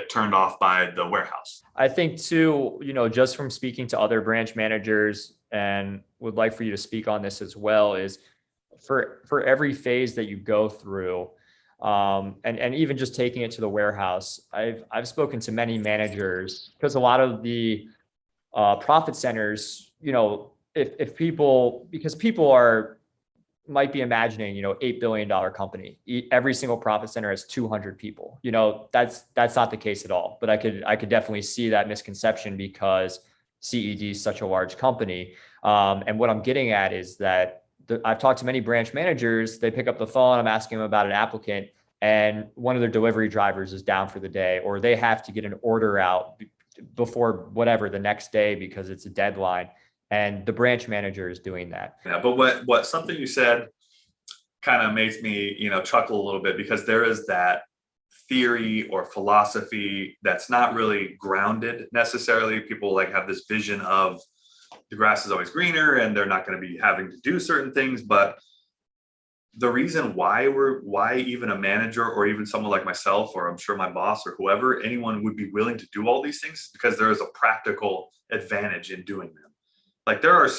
turned off by the warehouse. I think too, just from speaking to other branch managers, and would like for you to speak on this as well, is for every phase that you go through, and even just taking it to the warehouse, I've spoken to many managers, because a lot of the profit centers, if people might be imagining, $8 billion company. Every single profit center has 200 people. That's not the case at all. But I could definitely see that misconception, because CED is such a large company. And what I'm getting at is that I've talked to many branch managers. They pick up the phone, I'm asking them about an applicant, and one of their delivery drivers is down for the day, or they have to get an order out before whatever the next day because it's a deadline. And the branch manager is doing that. Yeah, but what something you said kind of makes me, chuckle a little bit, because there is that theory or philosophy that's not really grounded necessarily. People like have this vision of the grass is always greener and they're not going to be having to do certain things. But the reason why even a manager or even someone like myself, or I'm sure my boss or whoever, anyone would be willing to do all these things, is because there is a practical advantage in doing them. Like there are,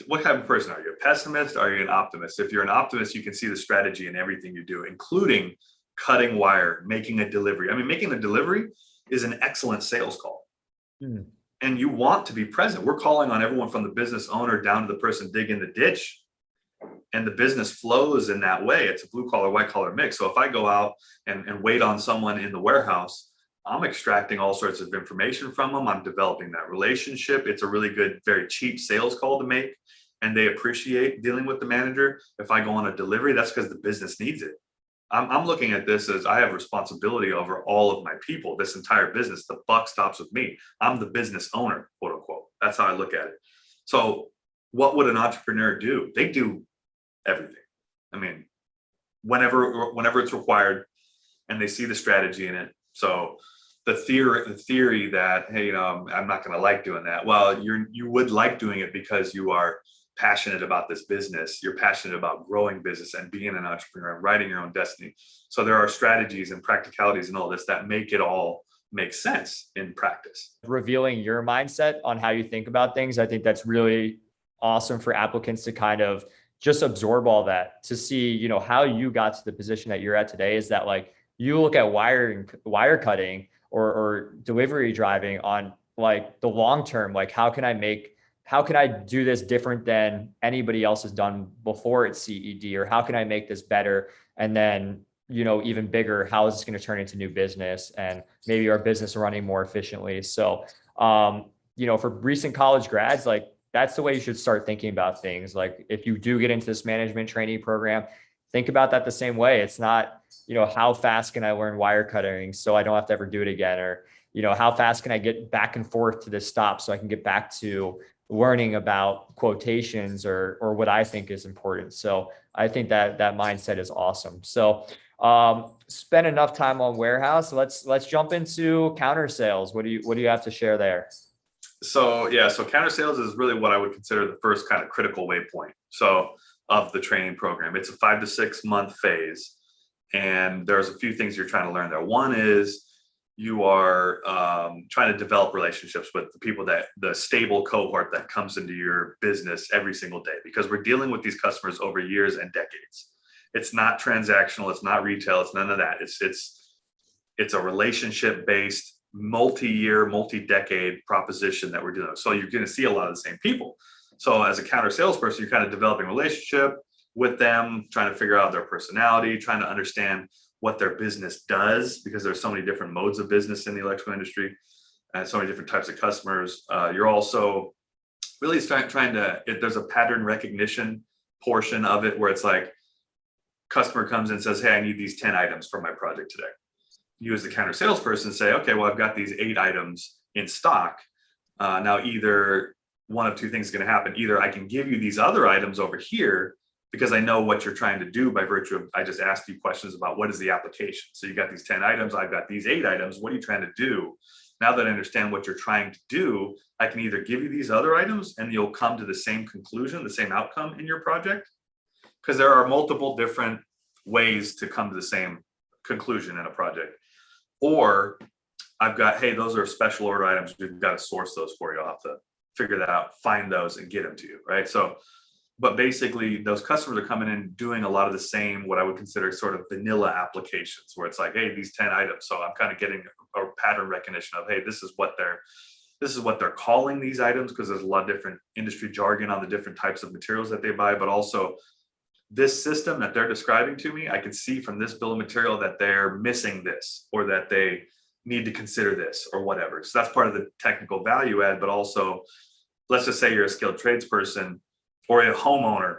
what type of person are you? A pessimist? Are you an optimist? If you're an optimist, you can see the strategy in everything you do, including cutting wire, making a delivery. I mean, making a delivery is an excellent sales call. Mm. And you want to be present. We're calling on everyone from the business owner down to the person digging the ditch. And the business flows in that way. It's a blue collar, white collar mix. So if I go out and wait on someone in the warehouse, I'm extracting all sorts of information from them. I'm developing that relationship. It's a really good, very cheap sales call to make. And they appreciate dealing with the manager. If I go on a delivery, that's because the business needs it. I'm looking at this as I have responsibility over all of my people, this entire business. The buck stops with me. I'm the business owner, quote unquote. That's how I look at it. So what would an entrepreneur do? They do everything. I mean, whenever it's required, and they see the strategy in it. So the theory that, hey, I'm not going to like doing that. Well, you would like doing it because you are passionate about this business. You're passionate about growing business and being an entrepreneur and writing your own destiny. So there are strategies and practicalities and all this that make it all make sense in practice. Revealing your mindset on how you think about things, I think that's really awesome for applicants to kind of just absorb all that, to see, how you got to the position that you're at today. Is that like you look at wire cutting or delivery driving on like the long term, like how can I do this different than anybody else has done before at CED, or how can I make this better? And then, even bigger, how is this going to turn into new business and maybe our business running more efficiently? So, for recent college grads, like that's the way you should start thinking about things. Like if you do get into this management trainee program, think about that the same way. It's not, how fast can I learn wire cutting so I don't have to ever do it again? Or, how fast can I get back and forth to this stop so I can get back to learning about quotations or what I think is important. So I think that mindset is awesome. So spend enough time on warehouse. Let's jump into counter sales. What do you have to share there? So counter sales is really what I would consider the first kind of critical waypoint. So of the training program, it's a 5 to 6 month phase. And there's a few things you're trying to learn there. One is you are trying to develop relationships with the people the stable cohort that comes into your business every single day, because we're dealing with these customers over years and decades. It's not transactional. It's not retail. It's none of that. It's a relationship based, multi-year, multi-decade proposition that we're doing. So you're going to see a lot of the same people. So as a counter salesperson, you're kind of developing a relationship with them, trying to figure out their personality, trying to understand what their business does, because there's so many different modes of business in the electrical industry and so many different types of customers. You're also really there's a pattern recognition portion of it where it's like customer comes and says, hey, I need these 10 items for my project today. You as the counter salesperson say, okay, well, I've got these 8 items in stock. Now either one of two things is going to happen. Either I can give you these other items over here because I know what you're trying to do by virtue of, I just asked you questions about what is the application. So you got these 10 items, I've got these 8 items. What are you trying to do? Now that I understand what you're trying to do, I can either give you these other items and you'll come to the same conclusion, the same outcome in your project. Because there are multiple different ways to come to the same conclusion in a project. Or I've got, hey, those are special order items. We've got to source those for you. I'll have to figure that out, find those and get them to you, right? So, but basically those customers are coming in doing a lot of the same, what I would consider sort of vanilla applications, where it's like, hey, these 10 items. So I'm kind of getting a pattern recognition of, hey, this is what they're calling these items, because there's a lot of different industry jargon on the different types of materials that they buy, but also this system that they're describing to me, I can see from this bill of material that they're missing this, or that they need to consider this or whatever. So that's part of the technical value add, but also let's just say you're a skilled tradesperson or a homeowner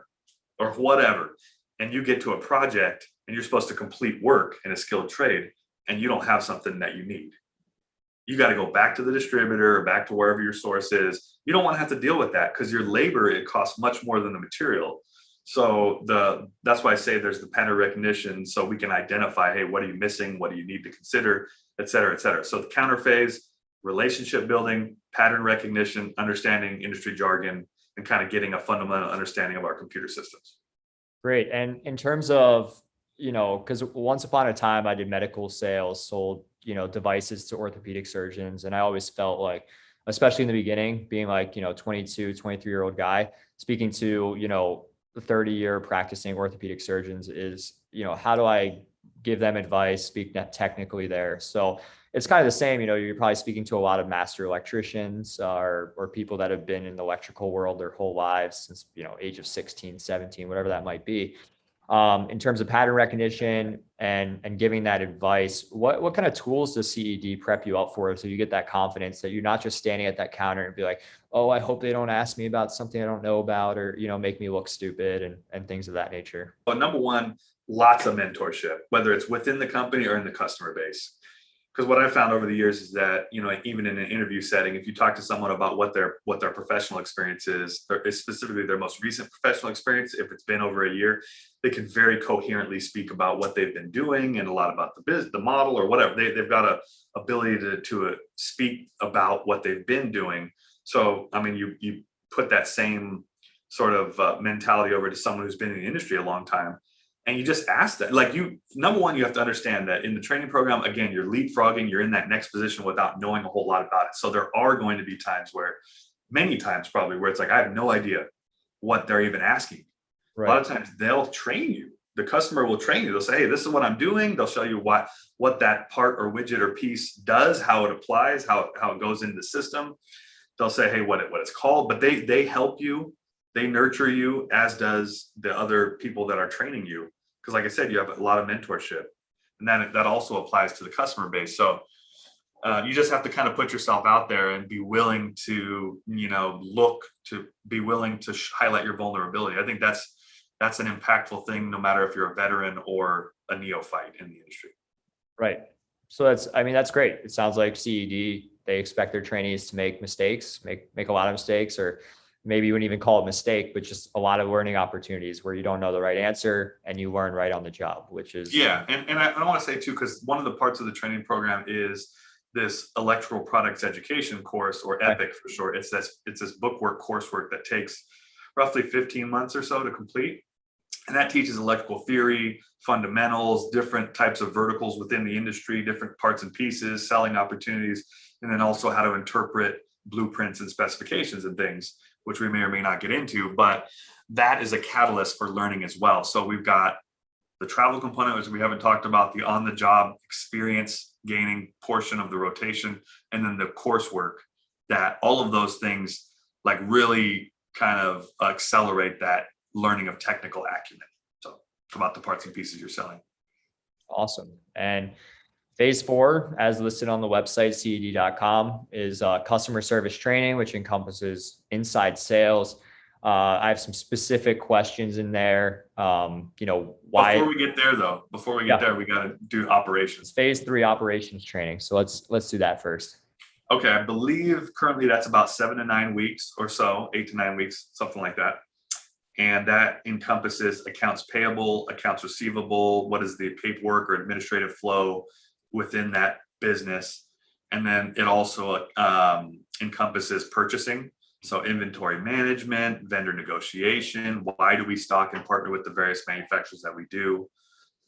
or whatever, and you get to a project and you're supposed to complete work in a skilled trade and you don't have something that you need. You got to go back to the distributor or back to wherever your source is. You don't want to have to deal with that because your labor, it costs much more than the material. So that's why I say there's the pattern recognition, so we can identify, hey, what are you missing? What do you need to consider, et cetera, et cetera. So the counter phase, relationship building, pattern recognition, understanding industry jargon, and kind of getting a fundamental understanding of our computer systems. Great. And in terms of, because once upon a time I did medical sales, sold, devices to orthopedic surgeons. And I always felt like, especially in the beginning, being like, 22, 23-year-old guy, speaking to, 30-year practicing orthopedic surgeons is, how do I give them advice, speak technically there? So it's kind of the same, you're probably speaking to a lot of master electricians or people that have been in the electrical world their whole lives since, age of 16, 17, whatever that might be. In terms of pattern recognition and giving that advice, what kind of tools does CED prep you up for so you get that confidence that you're not just standing at that counter and be like, oh, I hope they don't ask me about something I don't know about, or, make me look stupid and things of that nature? Well, number one, lots of mentorship, whether it's within the company or in the customer base. Because what I found over the years is that, even in an interview setting, if you talk to someone about what their professional experience is, specifically their most recent professional experience, if it's been over a year, they can very coherently speak about what they've been doing and a lot about the model or whatever. They've got a ability to speak about what they've been doing. So, I mean, you put that same sort of mentality over to someone who's been in the industry a long time. And you just ask that, like, number one, you have to understand that in the training program, again, you're leapfrogging, you're in that next position without knowing a whole lot about it. So there are going to be times where, many times probably, where it's like, I have no idea what they're even asking. Right. A lot of times they'll train you. The customer will train you. They'll say, hey, this is what I'm doing. They'll show you what that part or widget or piece does, how it applies, how it goes into the system. They'll say, hey, what it's called, but they help you. They nurture you, as does the other people that are training you. Because like I said, you have a lot of mentorship, and that also applies to the customer base. So you just have to kind of put yourself out there and be willing to, be willing to highlight your vulnerability. I think that's an impactful thing, no matter if you're a veteran or a neophyte in the industry. Right. So that's great. It sounds like CED, they expect their trainees to make mistakes, make a lot of mistakes, or maybe you wouldn't even call it mistake, but just a lot of learning opportunities where you don't know the right answer and you learn right on the job, which is. Yeah. And I want to say too, because one of the parts of the training program is this electrical products education course, or EPIC for short. It's this bookwork coursework that takes roughly 15 months or so to complete. And that teaches electrical theory, fundamentals, different types of verticals within the industry, different parts and pieces, selling opportunities, and then also how to interpret blueprints and specifications and things, which we may or may not get into, but that is a catalyst for learning as well. So we've got the travel component, which we haven't talked about, the on-the-job experience gaining portion of the rotation, and then the coursework, that all of those things like really kind of accelerate that learning of technical acumen. So about the parts and pieces you're selling. Awesome. And phase 4, as listed on the website, CED.com, is customer service training, which encompasses inside sales. I have some specific questions in there. Why? Before we get there, we got to do operations. Phase 3 operations training. So let's do that first. Okay. I believe currently that's about 7 to 9 weeks or so, 8 to 9 weeks, something like that. And that encompasses accounts payable, accounts receivable, what is the paperwork or administrative flow within that business. And then it also encompasses purchasing. So inventory management, vendor negotiation, why do we stock and partner with the various manufacturers that we do,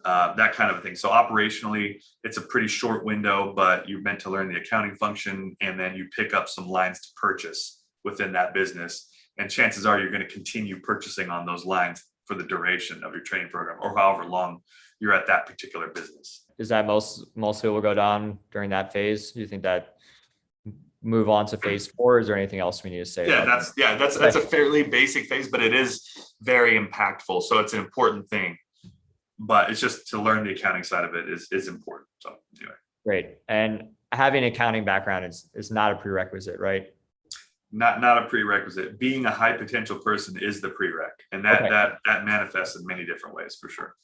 that kind of thing. So operationally, it's a pretty short window, but you're meant to learn the accounting function, and then you pick up some lines to purchase within that business. And chances are you're going to continue purchasing on those lines for the duration of your training program, or however long you're at that particular business. Is that mostly will go down during that phase? Do you think that move on to phase 4? Is there anything else we need to say? That's a fairly basic phase, but it is very impactful. So it's an important thing, but it's just to learn the accounting side of it is important. So anyway. Great. And having an accounting background is not a prerequisite, right? Not a prerequisite. Being a high potential person is the prereq, and that manifests in many different ways for sure.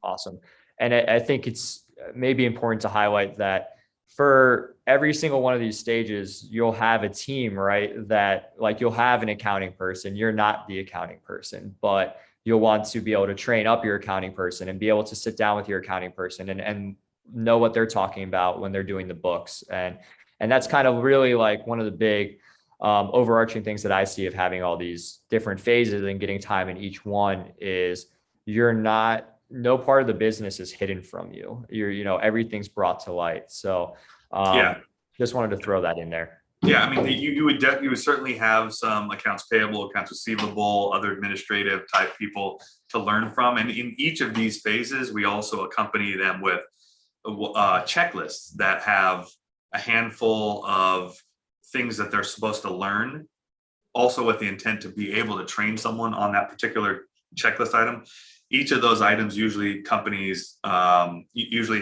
Awesome. And I think it's maybe important to highlight that for every single one of these stages, you'll have a team, right? That like you'll have an accounting person. You're not the accounting person, but you'll want to be able to train up your accounting person and be able to sit down with your accounting person and know what they're talking about when they're doing the books. And that's kind of really like one of the big overarching things that I see of having all these different phases and getting time in each one is no part of the business is hidden from you. Everything's brought to light. So just wanted to throw that in there. Yeah. I mean, you would certainly have some accounts payable, accounts receivable, other administrative type people to learn from. And in each of these phases, we also accompany them with checklists that have a handful of things that they're supposed to learn, also with the intent to be able to train someone on that particular checklist item. Each of those items usually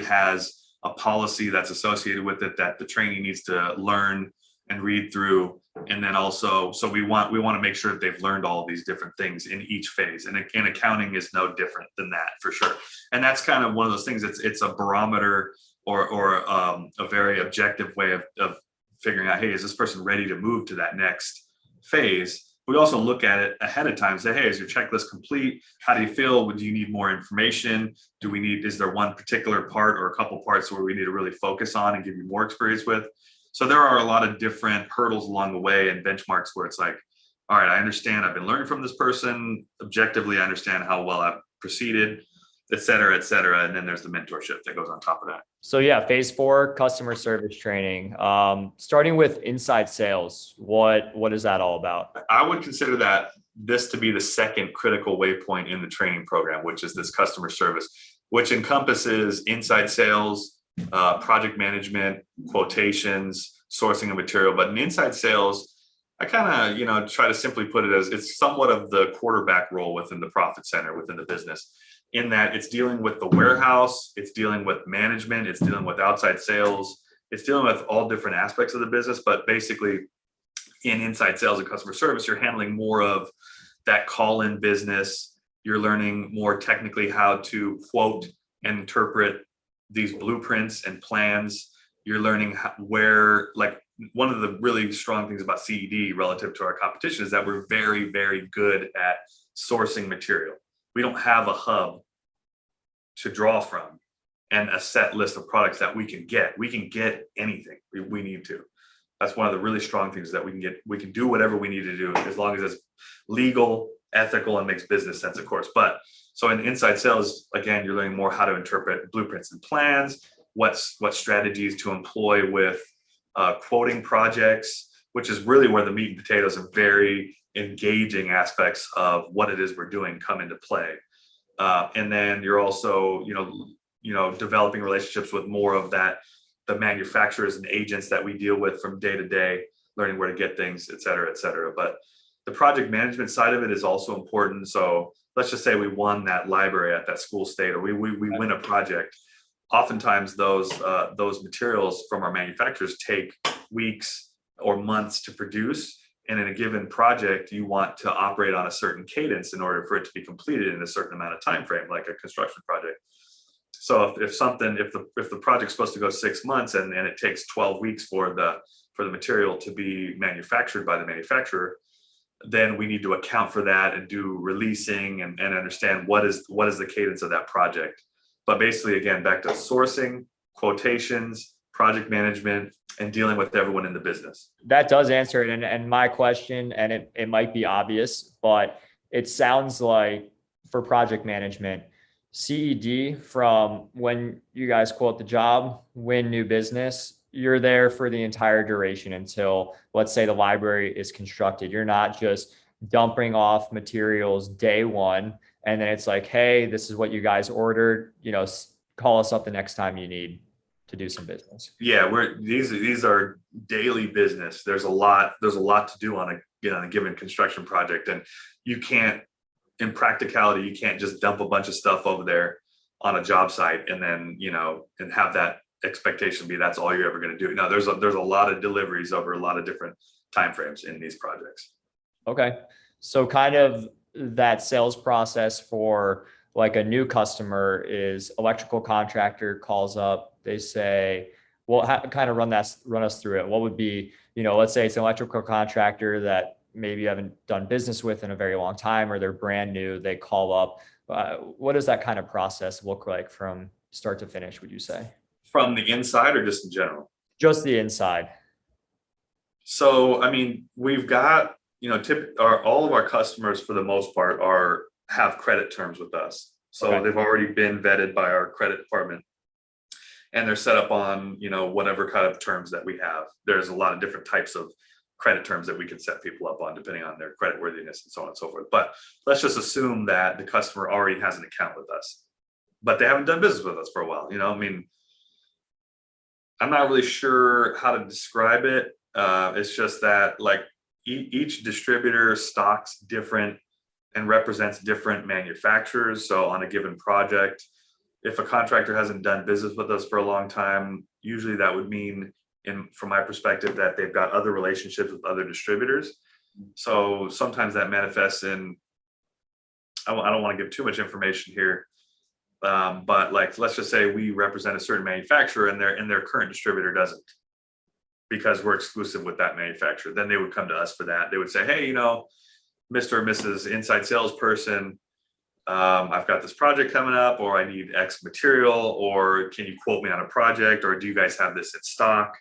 has a policy that's associated with it that the trainee needs to learn and read through. And then also, so we want to make sure that they've learned all of these different things in each phase. And accounting is no different than that for sure. And that's kind of one of those things. It's a barometer or a very objective way of figuring out, hey, is this person ready to move to that next phase? We also look at it ahead of time, say, hey, is your checklist complete? How do you feel? Do you need more information? Is there one particular part or a couple parts where we need to really focus on and give you more experience with? So there are a lot of different hurdles along the way and benchmarks where it's like, all right, I understand, I've been learning from this person. Objectively, I understand how well I've proceeded, et cetera, et cetera. And then there's the mentorship that goes on top of that. So yeah, phase 4, customer service training. Starting with inside sales, what is that all about? I would consider that this to be the second critical waypoint in the training program, which is this customer service, which encompasses inside sales, project management, quotations, sourcing of material. But in inside sales, I kind of, try to simply put it as it's somewhat of the quarterback role within the profit center, within the business, in that it's dealing with the warehouse, it's dealing with management, it's dealing with outside sales, it's dealing with all different aspects of the business. But basically, in inside sales and customer service, you're handling more of that call-in business. You're learning more technically how to quote and interpret these blueprints and plans. You're learning where, like, one of the really strong things about CED relative to our competition is that we're very, very good at sourcing material. We don't have a hub to draw from and a set list of products that we can get. We can get anything we need to. That's one of the really strong things that we can get. We can do whatever we need to do as long as it's legal, ethical, and makes business sense, of course. But so in inside sales, again, you're learning more how to interpret blueprints and plans, what strategies to employ with quoting projects, which is really where the meat and potatoes and very engaging aspects of what it is we're doing come into play. And then you're also, developing relationships with more of that, the manufacturers and agents that we deal with from day to day, learning where to get things, et cetera, et cetera. But the project management side of it is also important. So let's just say we won that library at that school state, or we win a project. Oftentimes those materials from our manufacturers take weeks or months to produce. And in a given project, you want to operate on a certain cadence in order for it to be completed in a certain amount of time frame, like a construction project. So if the project's supposed to go 6 months and it takes 12 weeks for the material to be manufactured by the manufacturer, then we need to account for that and do releasing and understand what is the cadence of that project. But basically, again, back to sourcing, quotations, project management, and dealing with everyone in the business. That does answer it. And my question, and it might be obvious, but it sounds like for project management, CED, from when you guys quote the job, win new business, you're there for the entire duration until, let's say, the library is constructed. You're not just dumping off materials day one, and then it's like, hey, this is what you guys ordered, call us up the next time you need to do some business. Yeah, these are daily business. There's a lot to do on a given construction project, and you can't, in practicality, you can't just dump a bunch of stuff over there on a job site and then and have that expectation be that's all you're ever going to do. No, there's a lot of deliveries over a lot of different timeframes in these projects. Okay, so kind of that sales process for like a new customer is electrical contractor calls up, they say, well, kind of run us through it. What would be, let's say it's an electrical contractor that maybe you haven't done business with in a very long time, or they're brand new, they call up. What does that kind of process look like from start to finish, would you say? From the inside or just in general? Just the inside. So, I mean, we've got, all of our customers for the most part have credit terms with us. So okay. They've already been vetted by our credit department and they're set up on, whatever kind of terms that we have. There's a lot of different types of credit terms that we can set people up on depending on their credit worthiness and so on and so forth. But let's just assume that the customer already has an account with us, but they haven't done business with us for a while. I'm not really sure how to describe it. It's just that like each distributor stocks different and represents different manufacturers. So on a given project, if a contractor hasn't done business with us for a long time, usually that would mean, from my perspective, that they've got other relationships with other distributors. So sometimes that manifests in, I don't want to give too much information here, but like, let's just say we represent a certain manufacturer and their current distributor doesn't, because we're exclusive with that manufacturer. Then they would come to us for that. They would say, hey, Mr. or Mrs. Inside Salesperson, I've got this project coming up, or I need X material, or can you quote me on a project, or do you guys have this in stock?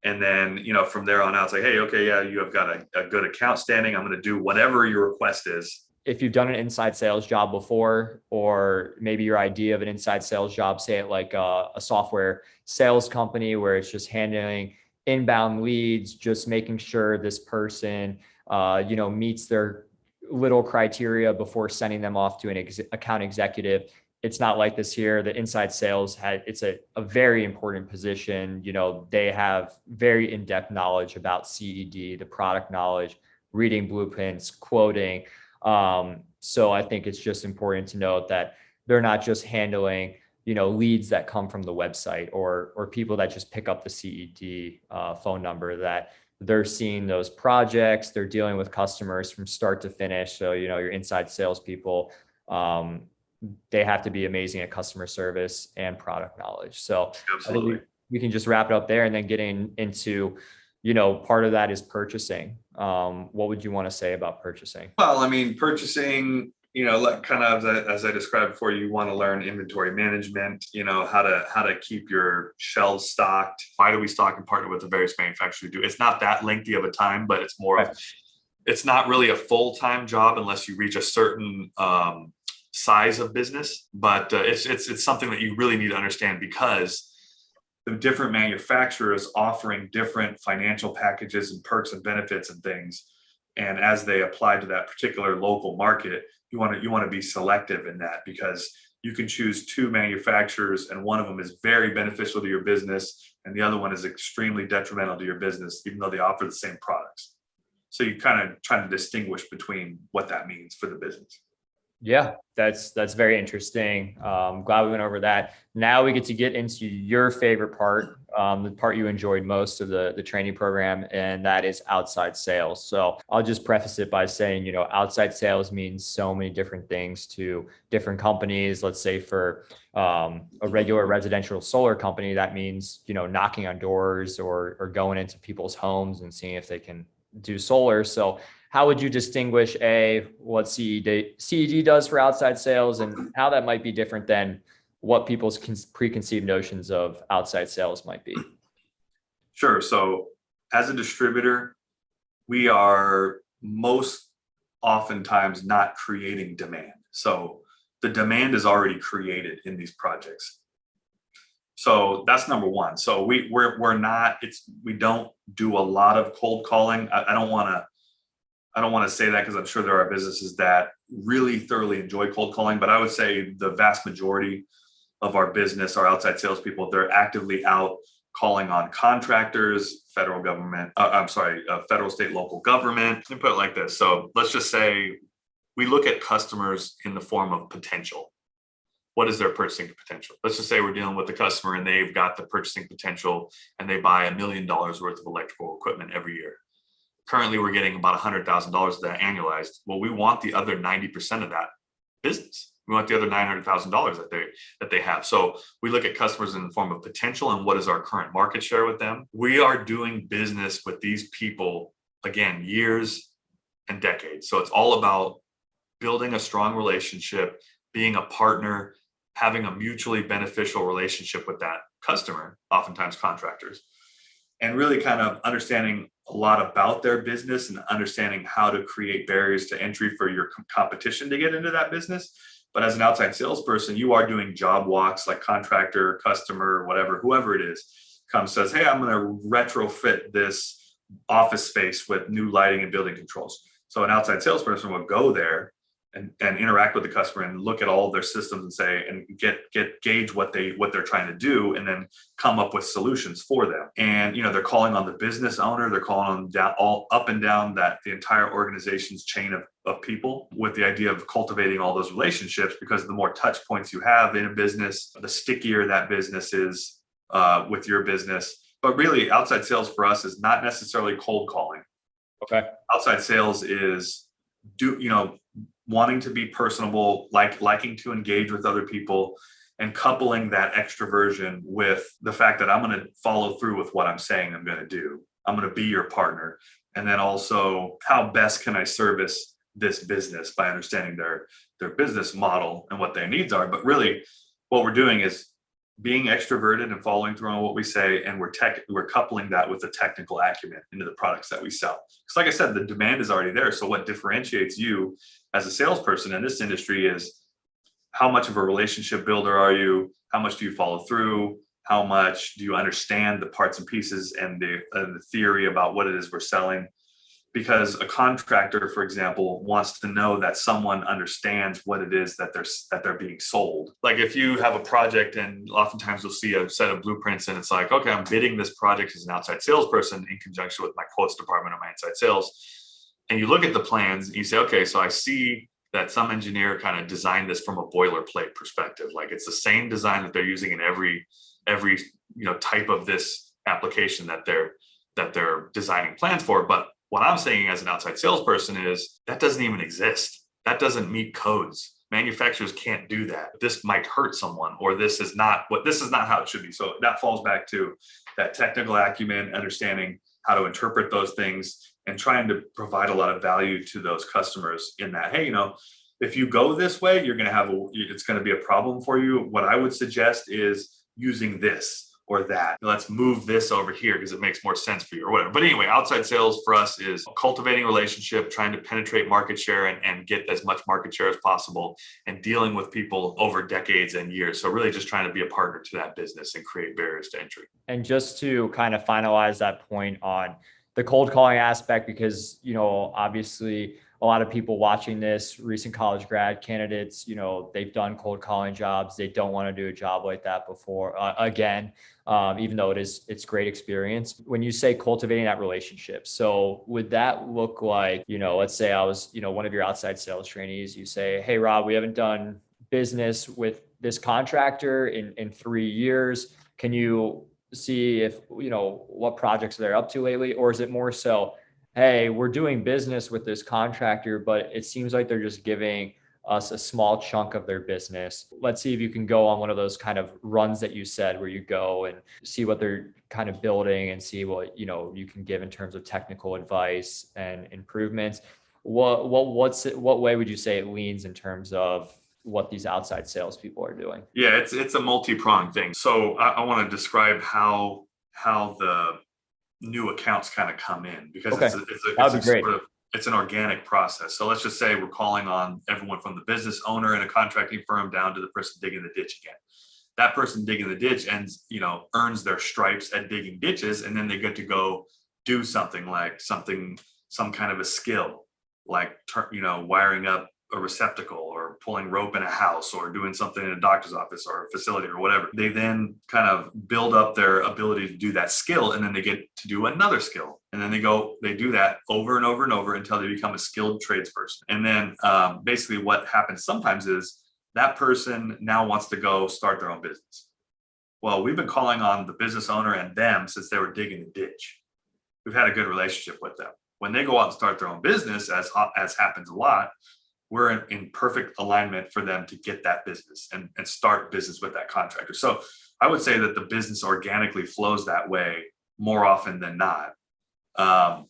And then, from there on out, it's like, hey, okay, yeah, you have got a good account standing. I'm going to do whatever your request is. If you've done an inside sales job before, or maybe your idea of an inside sales job, say it like a software sales company where it's just handling inbound leads, just making sure this person, meets their little criteria before sending them off to an account executive. It's not like this here. The inside sales it's a very important position. They have very in-depth knowledge about CED, the product knowledge, reading blueprints, quoting. So I think it's just important to note that they're not just handling, leads that come from the website or people that just pick up the CED phone number, that they're seeing those projects, they're dealing with customers from start to finish. So, your inside salespeople, they have to be amazing at customer service and product knowledge. So Absolutely. I think we can just wrap it up there, and then getting into, part of that is purchasing. What would you want to say about purchasing? Well, I mean, purchasing, like kind of as I described before, you want to learn inventory management, how to keep your shelves stocked. Why do we stock and partner with the various manufacturers we do? It's not that lengthy of a time, but it's more of, it's not really a full-time job unless you reach a certain size of business. But it's something that you really need to understand, because the different manufacturers offering different financial packages and perks and benefits and things. And as they apply to that particular local market, you want to be selective in that, because you can choose two manufacturers and one of them is very beneficial to your business and the other one is extremely detrimental to your business, even though they offer the same products. So you kind of try to distinguish between what that means for the business. Yeah, that's very interesting. Glad we went over that. Now we get to get into your favorite part, the part you enjoyed most of the trainee program, and that is outside sales. So I'll just preface it by saying, outside sales means so many different things to different companies. Let's say for a regular residential solar company, that means, knocking on doors or going into people's homes and seeing if they can do solar. So how would you distinguish what CED does for outside sales, and how that might be different than what people's preconceived notions of outside sales might be? Sure. So as a distributor, we are most oftentimes not creating demand. So the demand is already created in these projects. So that's number one. So we don't do a lot of cold calling. I don't want to say that, because I'm sure there are businesses that really thoroughly enjoy cold calling, but I would say the vast majority of our business, our outside salespeople, they're actively out calling on contractors, federal government, federal, state, local government. Let me put it like this. So let's just say we look at customers in the form of potential. What is their purchasing potential? Let's just say we're dealing with a customer and they've got the purchasing potential and they buy $1 million worth of electrical equipment every year. Currently, we're getting about $100,000 of that annualized. Well, we want the other 90% of that business. We want the other $900,000 that they have. So we look at customers in the form of potential and what is our current market share with them. We are doing business with these people, again, years and decades. So it's all about building a strong relationship, being a partner, having a mutually beneficial relationship with that customer, oftentimes contractors, and really kind of understanding a lot about their business and understanding how to create barriers to entry for your competition to get into that business. But as an outside salesperson, you are doing job walks, like contractor, customer, whatever, whoever it is, comes, says, hey, I'm going to retrofit this office space with new lighting and building controls. So an outside salesperson will go there and interact with the customer and look at all of their systems and say, and gauge what they're trying to do, and then come up with solutions for them. And they're calling on the business owner, they're calling on down, all up and down that the entire organization's chain of people, with the idea of cultivating all those relationships, because the more touch points you have in a business, the stickier that business is with your business. But really, outside sales for us is not necessarily cold calling. Okay. Outside sales is wanting to be personable, liking to engage with other people, and coupling that extroversion with the fact that I'm going to follow through with what I'm saying I'm going to do. I'm going to be your partner. And then also, how best can I service this business by understanding their business model and what their needs are. But really, what we're doing is being extroverted and following through on what we say, and we're coupling that with the technical acumen into the products that we sell. Because like I said, the demand is already there. So what differentiates you as a salesperson in this industry is how much of a relationship builder are you? How much do you follow through? How much do you understand the parts and pieces and the theory about what it is we're selling? Because a contractor, for example, wants to know that someone understands what it is that they're being sold. Like if you have a project, and oftentimes you'll see a set of blueprints and it's like, okay, I'm bidding this project as an outside salesperson in conjunction with my quotes department or my inside sales. And you look at the plans and you say, okay, so I see that some engineer kind of designed this from a boilerplate perspective. Like it's the same design that they're using in every type of this application that they're designing plans for. But what I'm saying as an outside salesperson is that doesn't even exist. That doesn't meet codes. Manufacturers can't do that. This might hurt someone, or this is not how it should be. So that falls back to that technical acumen, understanding how to interpret those things and trying to provide a lot of value to those customers in that, hey, if you go this way, it's going to be a problem for you. What I would suggest is using this or that. Let's move this over here because it makes more sense for you or whatever. But anyway, outside sales for us is cultivating relationship, trying to penetrate market share and get as much market share as possible, and dealing with people over decades and years. So really just trying to be a partner to that business and create barriers to entry. And just to kind of finalize that point on the cold calling aspect, because, obviously a lot of people watching this, recent college grad candidates, they've done cold calling jobs. They don't want to do a job like that before, again, even though it's great experience. When you say cultivating that relationship, so would that look like, let's say I was, one of your outside sales trainees, you say, hey, Rob, we haven't done business with this contractor in 3 years. Can you see if, what projects they're up to lately? Or is it more so, hey, we're doing business with this contractor, but it seems like they're just giving us a small chunk of their business. Let's see if you can go on one of those kind of runs that you said, where you go and see what they're kind of building and see what, you can give in terms of technical advice and improvements. What way would you say it leans in terms of what these outside salespeople are doing? Yeah, it's a multi-pronged thing. So I want to describe how the new accounts kind of come in, because it's an organic process. So let's just say we're calling on everyone from the business owner in a contracting firm down to the person digging the ditch again. That person digging the ditch earns their stripes at digging ditches, and then they get to go do something like some kind of a skill, like wiring up a receptacle or pulling rope in a house or doing something in a doctor's office or a facility or whatever. They then kind of build up their ability to do that skill, and then they get to do another skill. And then they do that over and over and over until they become a skilled tradesperson. And then basically what happens sometimes is that person now wants to go start their own business. Well, we've been calling on the business owner and them since they were digging the ditch. We've had a good relationship with them. When they go out and start their own business, as happens a lot, we're in perfect alignment for them to get that business and start business with that contractor. So I would say that the business organically flows that way more often than not. So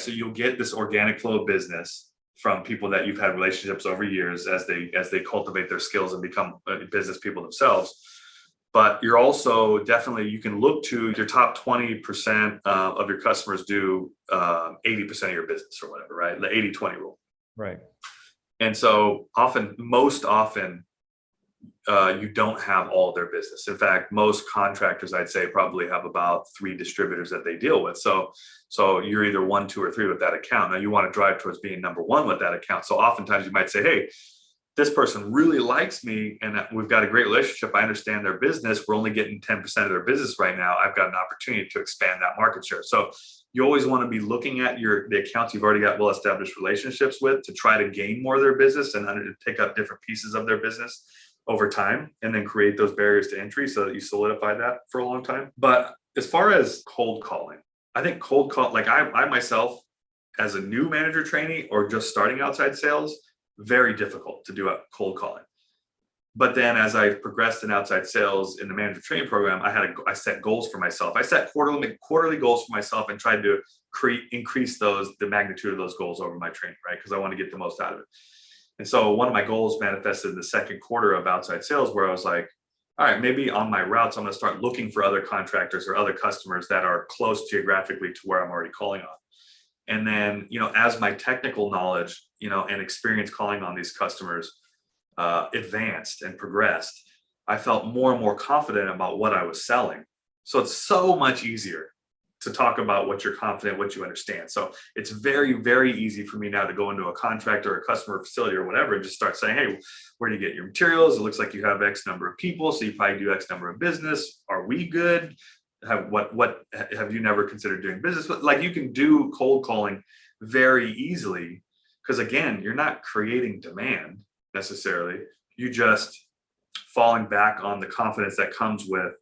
you'll get this organic flow of business from people that you've had relationships over years as they cultivate their skills and become business people themselves. But you're also you can look to your top 20% of your customers do 80% of your business or whatever, right? The 80-20 rule. Right. And so most often, you don't have all their business. In fact, most contractors, I'd say, probably have about 3 distributors that they deal with. So you're either 1, 2, or 3 with that account. Now you want to drive towards being number 1 with that account. So oftentimes you might say, hey, this person really likes me and we've got a great relationship. I understand their business. We're only getting 10% of their business right now. I've got an opportunity to expand that market share. So you always want to be looking at the accounts you've already got well-established relationships with to try to gain more of their business and pick up different pieces of their business over time, and then create those barriers to entry so that you solidify that for a long time. But as far as cold calling, I think like I myself, as a new manager trainee or just starting outside sales, very difficult to do a cold calling. But then as I progressed in outside sales in the manager training program, I set goals for myself. I set quarterly goals for myself and tried to increase the magnitude of those goals over my training, right? Because I want to get the most out of it. And so one of my goals manifested in the second quarter of outside sales, where I was like, all right, maybe on my routes, I'm going to start looking for other contractors or other customers that are close geographically to where I'm already calling on. And then, as my technical knowledge, and experience calling on these customers advanced and progressed, I felt more and more confident about what I was selling. So it's so much easier to talk about what you're confident, what you understand. So it's very, very easy for me now to go into a contractor or a customer facility or whatever and just start saying, hey, where do you get your materials? It looks like you have X number of people, so you probably do X number of business. Are we good? What have you never considered doing business with? Like, you can do cold calling very easily because, again, you're not creating demand necessarily. You just falling back on the confidence that comes with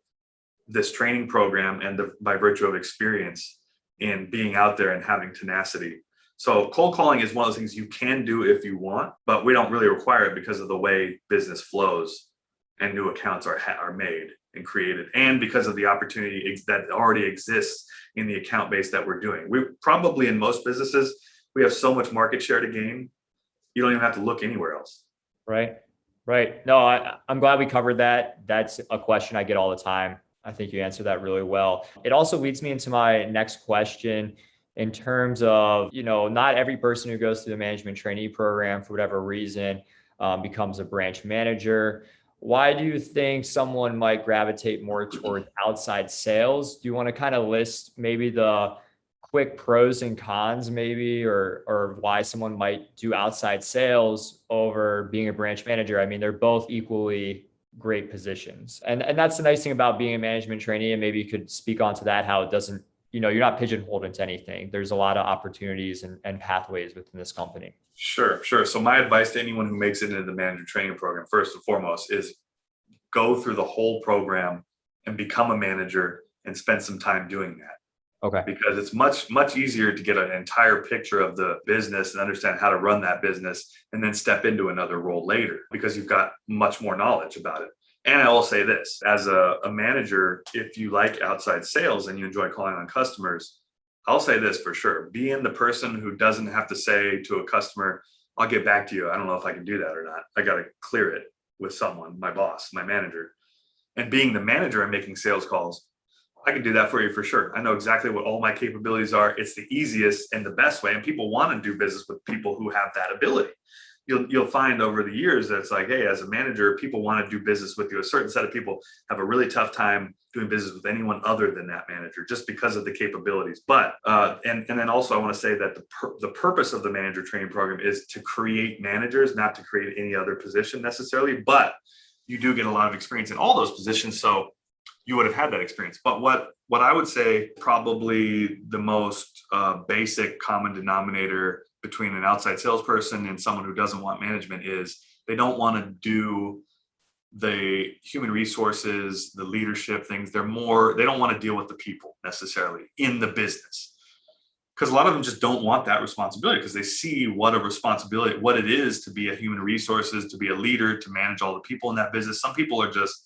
this training program and by virtue of experience in being out there and having tenacity. So cold calling is one of those things you can do if you want, but we don't really require it because of the way business flows and new accounts are made and created, and because of the opportunity that already exists in the account base that we're doing. We probably, in most businesses, we have so much market share to gain, you don't even have to look anywhere else. Right. No, I'm glad we covered that. That's a question I get all the time. I think you answered that really well. It also leads me into my next question in terms of, not every person who goes through the management trainee program for whatever reason becomes a branch manager. Why do you think someone might gravitate more towards outside sales? Do you want to kind of list maybe the quick pros and cons maybe, or why someone might do outside sales over being a branch manager? I mean, they're both equally great positions. And that's the nice thing about being a management trainee. And maybe you could speak onto that, how it doesn't, you're not pigeonholed into anything. There's a lot of opportunities and pathways within this company. Sure. So my advice to anyone who makes it into the manager training program, first and foremost, is go through the whole program and become a manager and spend some time doing that. Okay. Because it's much, much easier to get an entire picture of the business and understand how to run that business and then step into another role later because you've got much more knowledge about it. And I will say this, as a manager, if you like outside sales and you enjoy calling on customers, I'll say this for sure, being the person who doesn't have to say to a customer, I'll get back to you, I don't know if I can do that or not, I got to clear it with someone, my boss, my manager. And being the manager and making sales calls, I can do that for you for sure. I know exactly what all my capabilities are. It's the easiest and the best way. And people want to do business with people who have that ability. You'll find over the years that it's like, hey, as a manager, people want to do business with you. A certain set of people have a really tough time doing business with anyone other than that manager, just because of the capabilities. But and then also I want to say that the purpose of the manager training program is to create managers, not to create any other position necessarily. But you do get a lot of experience in all those positions. So you would have had that experience. But what I would say probably the most basic common denominator between an outside salesperson and someone who doesn't want management is they don't want to do the human resources, the leadership things. They don't want to deal with the people necessarily in the business. Because a lot of them just don't want that responsibility because they see what it is to be a human resources, to be a leader, to manage all the people in that business. Some people are just,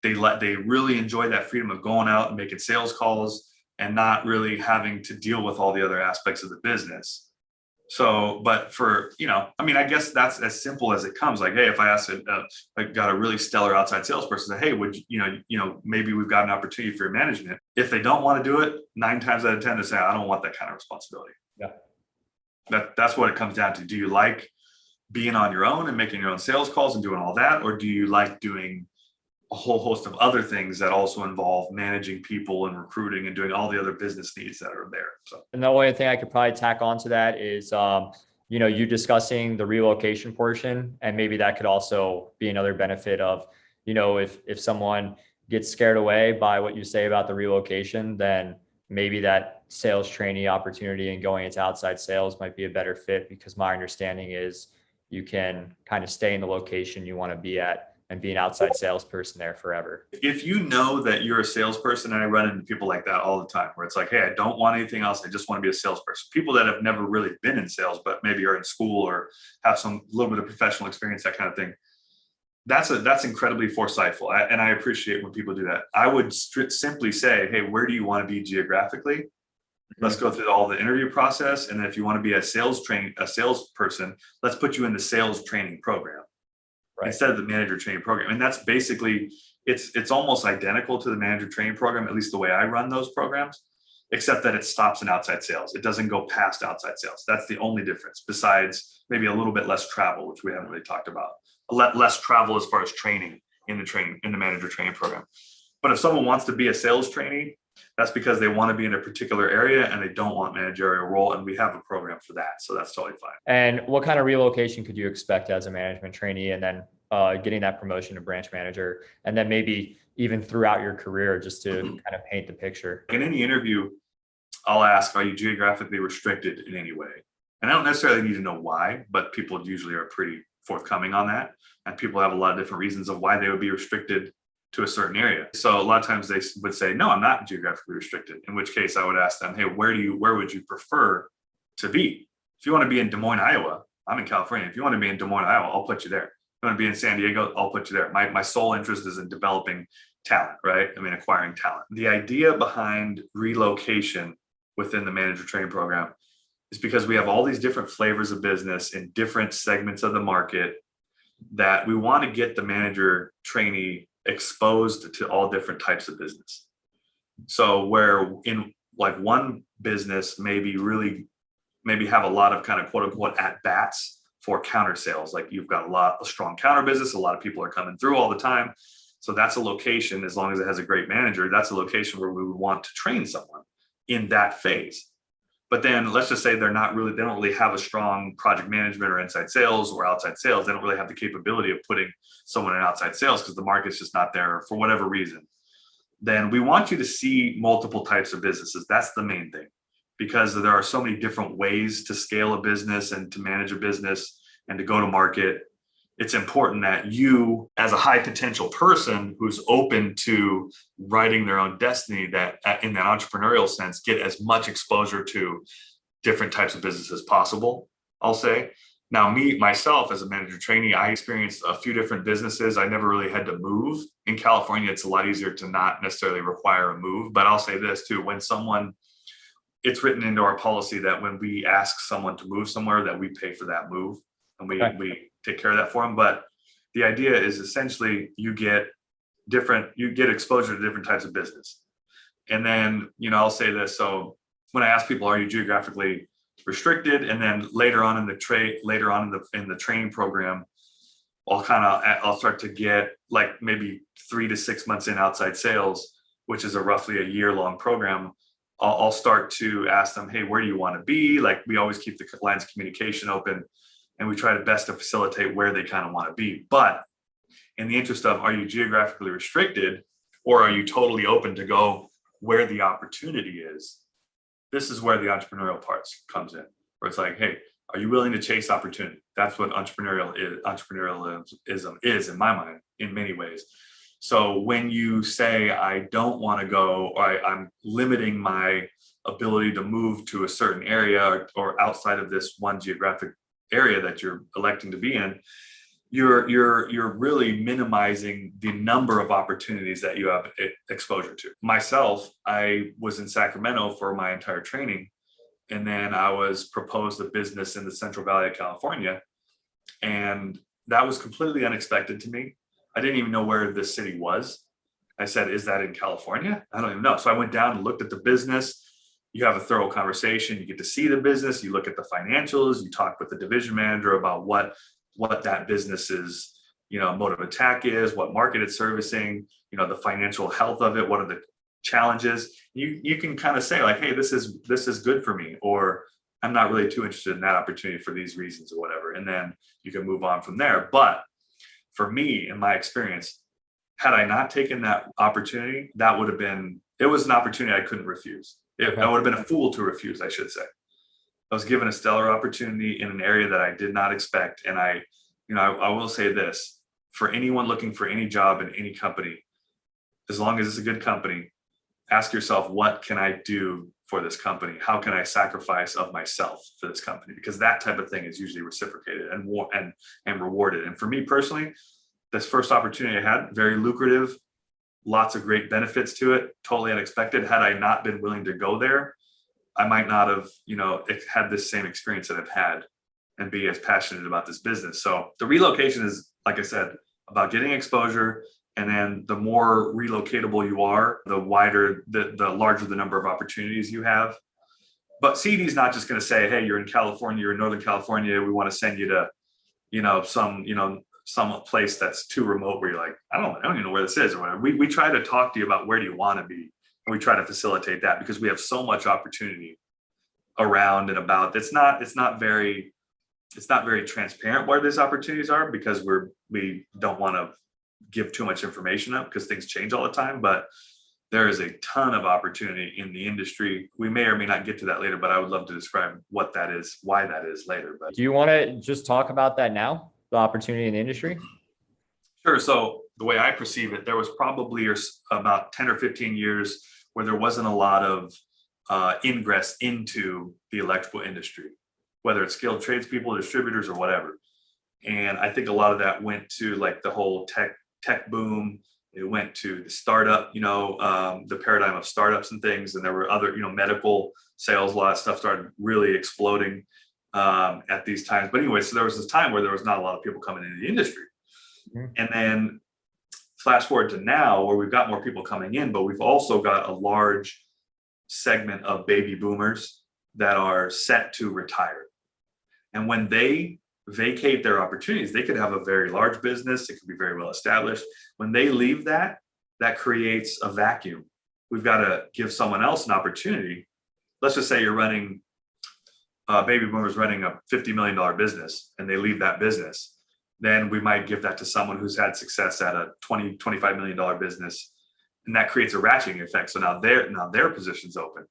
they really enjoy that freedom of going out and making sales calls and not really having to deal with all the other aspects of the business. So, but for, I guess that's as simple as it comes. Like, hey, if I I got a really stellar outside salesperson, say, hey, would maybe we've got an opportunity for your management. If they don't want to do it, 9 times out of 10, they say, I don't want that kind of responsibility. Yeah. That's what it comes down to. Do you like being on your own and making your own sales calls and doing all that? Or do you like doing a whole host of other things that also involve managing people and recruiting and doing all the other business needs that are there? So, and the only thing I could probably tack onto that is, you discussing the relocation portion, and maybe that could also be another benefit of, if someone gets scared away by what you say about the relocation, then maybe that sales trainee opportunity and going into outside sales might be a better fit, because my understanding is you can kind of stay in the location you want to be at and be an outside salesperson there forever. If you know that you're a salesperson, and I run into people like that all the time, where it's like, hey, I don't want anything else. I just want to be a salesperson. People that have never really been in sales, but maybe are in school or have some little bit of professional experience, that kind of thing. That's incredibly foresightful. And I appreciate when people do that. I would simply say, hey, where do you want to be geographically? Let's go through all the interview process. And then if you want to be a salesperson, let's put you in the sales training program. Right. Instead of the manager training program. And that's basically it's almost identical to the manager training program, at least the way I run those programs, except that it stops in outside sales. It doesn't go past outside sales. That's the only difference, besides maybe a little bit less travel, which we haven't really talked about. Less travel as far as training in the manager training program. But if someone wants to be a sales trainee, that's because they want to be in a particular area and they don't want managerial role, and we have a program for that. So that's totally fine. And what kind of relocation could you expect as a management trainee, and then getting that promotion to branch manager, and then maybe even throughout your career, just to kind of paint the picture? In any interview, I'll ask, are you geographically restricted in any way? And I don't necessarily need to know why, but people usually are pretty forthcoming on that. And people have a lot of different reasons of why they would be restricted to a certain area. So a lot of times they would say, no, I'm not geographically restricted, in which case I would ask them, hey, where would you prefer to be? If you want to be in Des Moines, Iowa, I'm in California. If you want to be in Des Moines, Iowa, I'll put you there. If you want to be in San Diego, I'll put you there. My sole interest is in developing talent, right? I mean, acquiring talent. The idea behind relocation within the manager training program is because we have all these different flavors of business in different segments of the market, that we want to get the manager trainee exposed to all different types of business. So where in like one business maybe have a lot of kind of quote unquote at bats for counter sales, like you've got a strong counter business, a lot of people are coming through all the time. So that's a location, as long as it has a great manager, that's a location where we would want to train someone in that phase. But then let's just say they don't really have a strong project management or inside sales or outside sales. They don't really have the capability of putting someone in outside sales because the market's just not there for whatever reason. Then we want you to see multiple types of businesses. That's the main thing, because there are so many different ways to scale a business and to manage a business and to go to market. It's important that you, as a high potential person who's open to writing their own destiny, that in that entrepreneurial sense, get as much exposure to different types of business as possible, I'll say. Now, myself, as a manager trainee, I experienced a few different businesses. I never really had to move. In California, it's a lot easier to not necessarily require a move. But I'll say this too, it's written into our policy that when we ask someone to move somewhere, that we pay for that move. And we take care of that for them. But the idea is essentially you get exposure to different types of business. And then, I'll say this. So when I ask people, are you geographically restricted? And then later on in the training program, I'll start to get like maybe 3 to 6 months in outside sales, which is roughly a year-long program. I'll start to ask them, hey, where do you want to be? Like, we always keep the lines of communication open, and we try to best to facilitate where they kind of want to be. But in the interest of, are you geographically restricted, or are you totally open to go where the opportunity is? This is where the entrepreneurial parts comes in, where it's like, hey, are you willing to chase opportunity? That's what entrepreneurialism is in my mind, in many ways. So when you say, I don't want to go, or I'm limiting my ability to move to a certain area or outside of this one geographic area that you're electing to be in, you're really minimizing the number of opportunities that you have exposure to. Myself, I was in Sacramento for my entire training, and then I was proposed a business in the Central Valley of California, and that was completely unexpected to me. I didn't even know where this city was. I said, is that in California? I don't even know. So I went down and looked at the business. You have a thorough conversation. You get to see the business. You look at the financials. You talk with the division manager about what that business's mode of attack is, what market it's servicing, the financial health of it, what are the challenges. You can kind of say like, hey, this is good for me, or I'm not really too interested in that opportunity for these reasons or whatever. And then you can move on from there. But for me, in my experience, had I not taken that opportunity, it was an opportunity I couldn't refuse. I would have been a fool to refuse, I should say. I was given a stellar opportunity in an area that I did not expect. And I will say this, for anyone looking for any job in any company, as long as it's a good company, ask yourself, what can I do for this company? How can I sacrifice of myself for this company? Because that type of thing is usually reciprocated and rewarded. And for me personally, this first opportunity I had, very lucrative, lots of great benefits to it, totally unexpected. Had I not been willing to go there, I might not have, had this same experience that I've had and be as passionate about this business. So the relocation is, like I said, about getting exposure And then the more relocatable you are, the wider, the larger the number of opportunities you have. But CED is not just going to say, hey, you're in California, you're in Northern California, we want to send you to, some place that's too remote where you're like, I don't even know where this is or whatever. We try to talk to you about where do you want to be. And we try to facilitate that because we have so much opportunity around and about. It's not very transparent where these opportunities are because we don't want to give too much information up because things change all the time. But there is a ton of opportunity in the industry. We may or may not get to that later, but I would love to describe what that is, why that is later. But Do you want to just talk about that now, the opportunity in the industry? sure. So the way I perceive it, there was probably about 10 or 15 years where there wasn't a lot of ingress into the electrical industry, whether it's skilled tradespeople, distributors, or whatever. And I think a lot of that went to like the whole tech boom. It went to the startup, the paradigm of startups and things. And there were other, medical sales, a lot of stuff started really exploding at these times. But anyway, so there was this time where there was not a lot of people coming into the industry. Mm-hmm. And then flash forward to now where we've got more people coming in, but we've also got a large segment of baby boomers that are set to retire. And when they vacate their opportunities, they could have a very large business, it could be very well established. When they leave that creates a vacuum. We've got to give someone else an opportunity. Let's just say you're running baby boomers running a $50 million business and they leave that business. Then we might give that to someone who's had success at a $25 million business, and that creates a ratcheting effect. So now their position's open.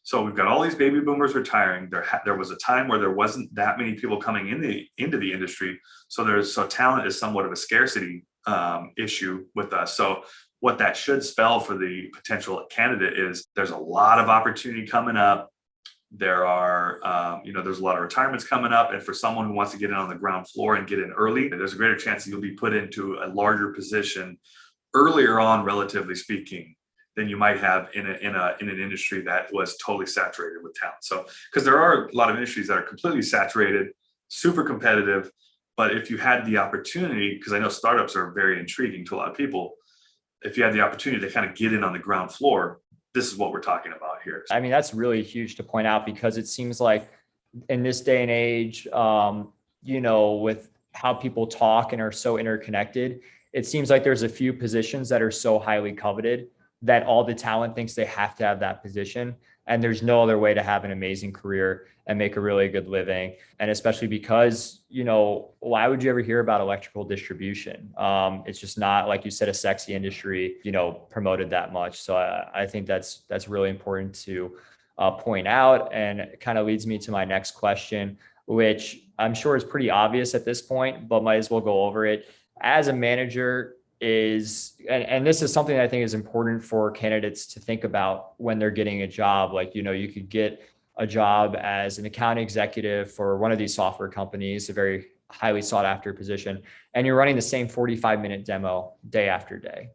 So we've got all these baby boomers retiring. There was a time where there wasn't that many people coming into the industry. So talent is somewhat of a scarcity issue with us. So what that should spell for the potential candidate is there's a lot of opportunity coming up. There are, there's a lot of retirements coming up. And for someone who wants to get in on the ground floor and get in early, there's a greater chance that you'll be put into a larger position earlier on, relatively speaking, than you might have in an industry that was totally saturated with talent. So, because there are a lot of industries that are completely saturated, super competitive, but if you had the opportunity, because I know startups are very intriguing to a lot of people, if you had the opportunity to kind of get in on the ground floor, this is what we're talking about here. I mean, that's really huge to point out because it seems like in this day and age, with how people talk and are so interconnected, it seems like there's a few positions that are so highly coveted that all the talent thinks they have to have that position. And there's no other way to have an amazing career and make a really good living. And especially because, why would you ever hear about electrical distribution? It's just not, like you said, a sexy industry, promoted that much. So I think that's really important to point out, and it kind of leads me to my next question, which I'm sure is pretty obvious at this point, but might as well go over it. As a manager, and this is something that I think is important for candidates to think about when they're getting a job. Like, you could get a job as an account executive for one of these software companies, a very highly sought after position, and you're running the same 45-minute demo day after day,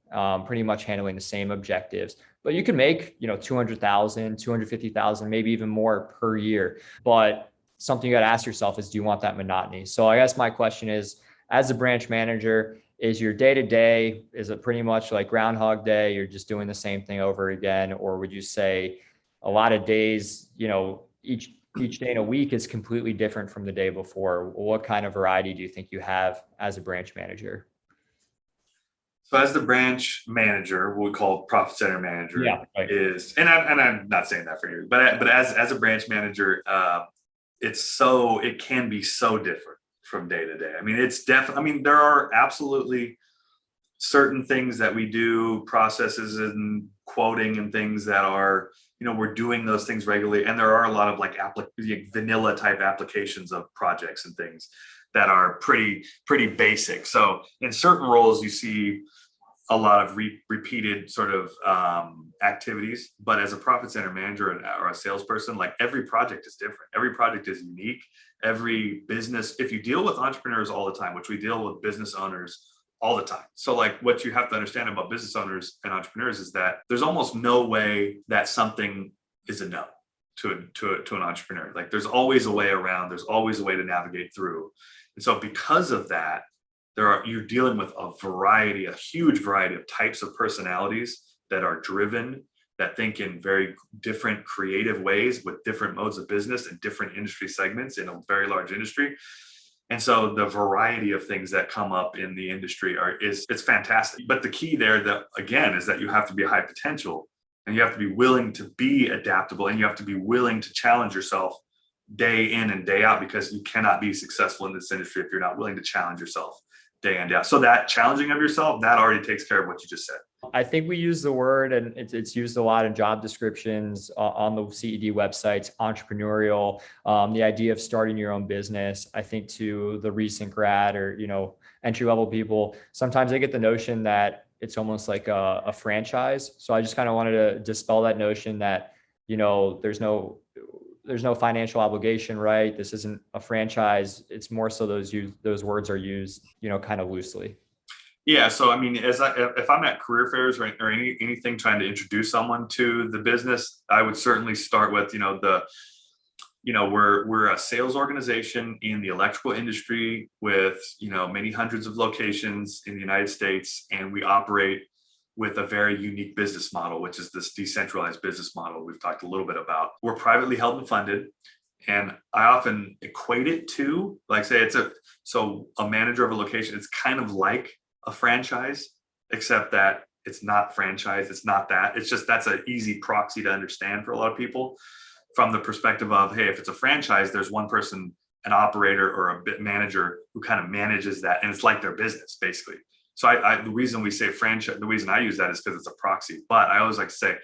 pretty much handling the same objectives. But you can make, 200,000, 250,000, maybe even more per year. But something you got to ask yourself is, do you want that monotony? So I guess my question is, as a branch manager, is your day-to-day, is it pretty much like Groundhog Day? You're just doing the same thing over again? Or would you say a lot of days, each day in a week is completely different from the day before? What kind of variety do you think you have as a branch manager? So as the branch manager, what we call profit center manager, right. is, and I'm not saying that for you, but as a branch manager, it can be so different from day to day. I mean, there are absolutely certain things that we do, processes and quoting and things that are, we're doing those things regularly. And there are a lot of like vanilla type applications of projects and things that are pretty basic. So in certain roles, you see a lot of repeated sort of activities, but as a profit center manager or a salesperson, like every project is different. Every project is unique. Every business, if you deal with entrepreneurs all the time, which we deal with business owners all the time. So like what you have to understand about business owners and entrepreneurs is that there's almost no way that something is a no to an entrepreneur. Like there's always a way around, there's always a way to navigate through. And so because of that, you're dealing with a huge variety of types of personalities that are driven, that think in very different creative ways with different modes of business and different industry segments in a very large industry. And so the variety of things that come up in the industry it's fantastic. But the key there, that again, is that you have to be high potential, and you have to be willing to be adaptable, and you have to be willing to challenge yourself day in and day out, because you cannot be successful in this industry if you're not willing to challenge yourself day in, day out. So that challenging of yourself, that already takes care of what you just said. I think we use the word, and it's used a lot in job descriptions on the CED websites, entrepreneurial, the idea of starting your own business. I think to the recent grad or, entry level people, sometimes they get the notion that it's almost like a franchise. So I just kind of wanted to dispel that notion that, there's no financial obligation, right? This isn't a franchise. It's more so those words are used, kind of loosely. Yeah, so I mean, if I'm at career fairs or anything trying to introduce someone to the business, I would certainly start with, we're a sales organization in the electrical industry with, many hundreds of locations in the United States, and we operate with a very unique business model, which is this decentralized business model we've talked a little bit about. We're privately held and funded. And I often equate it to, like, say a manager of a location, it's kind of like a franchise, except that it's not franchise. It's not that. It's just, that's an easy proxy to understand for a lot of people, from the perspective of, hey, if it's a franchise, there's one person, an operator or a bit manager, who kind of manages that, and it's like their business basically. So the reason we say franchise, the reason I use that is because it's a proxy. But I always like to say,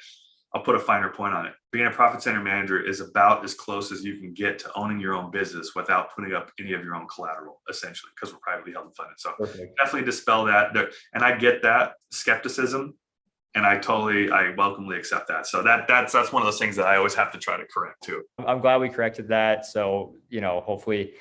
I'll put a finer point on it. Being a profit center manager is about as close as you can get to owning your own business without putting up any of your own collateral, essentially, because we're privately held and funded. So Perfect. definitely dispel that. And I get that skepticism, and I welcomely accept that. So that's one of those things that I always have to try to correct too. I'm glad we corrected that. So, hopefully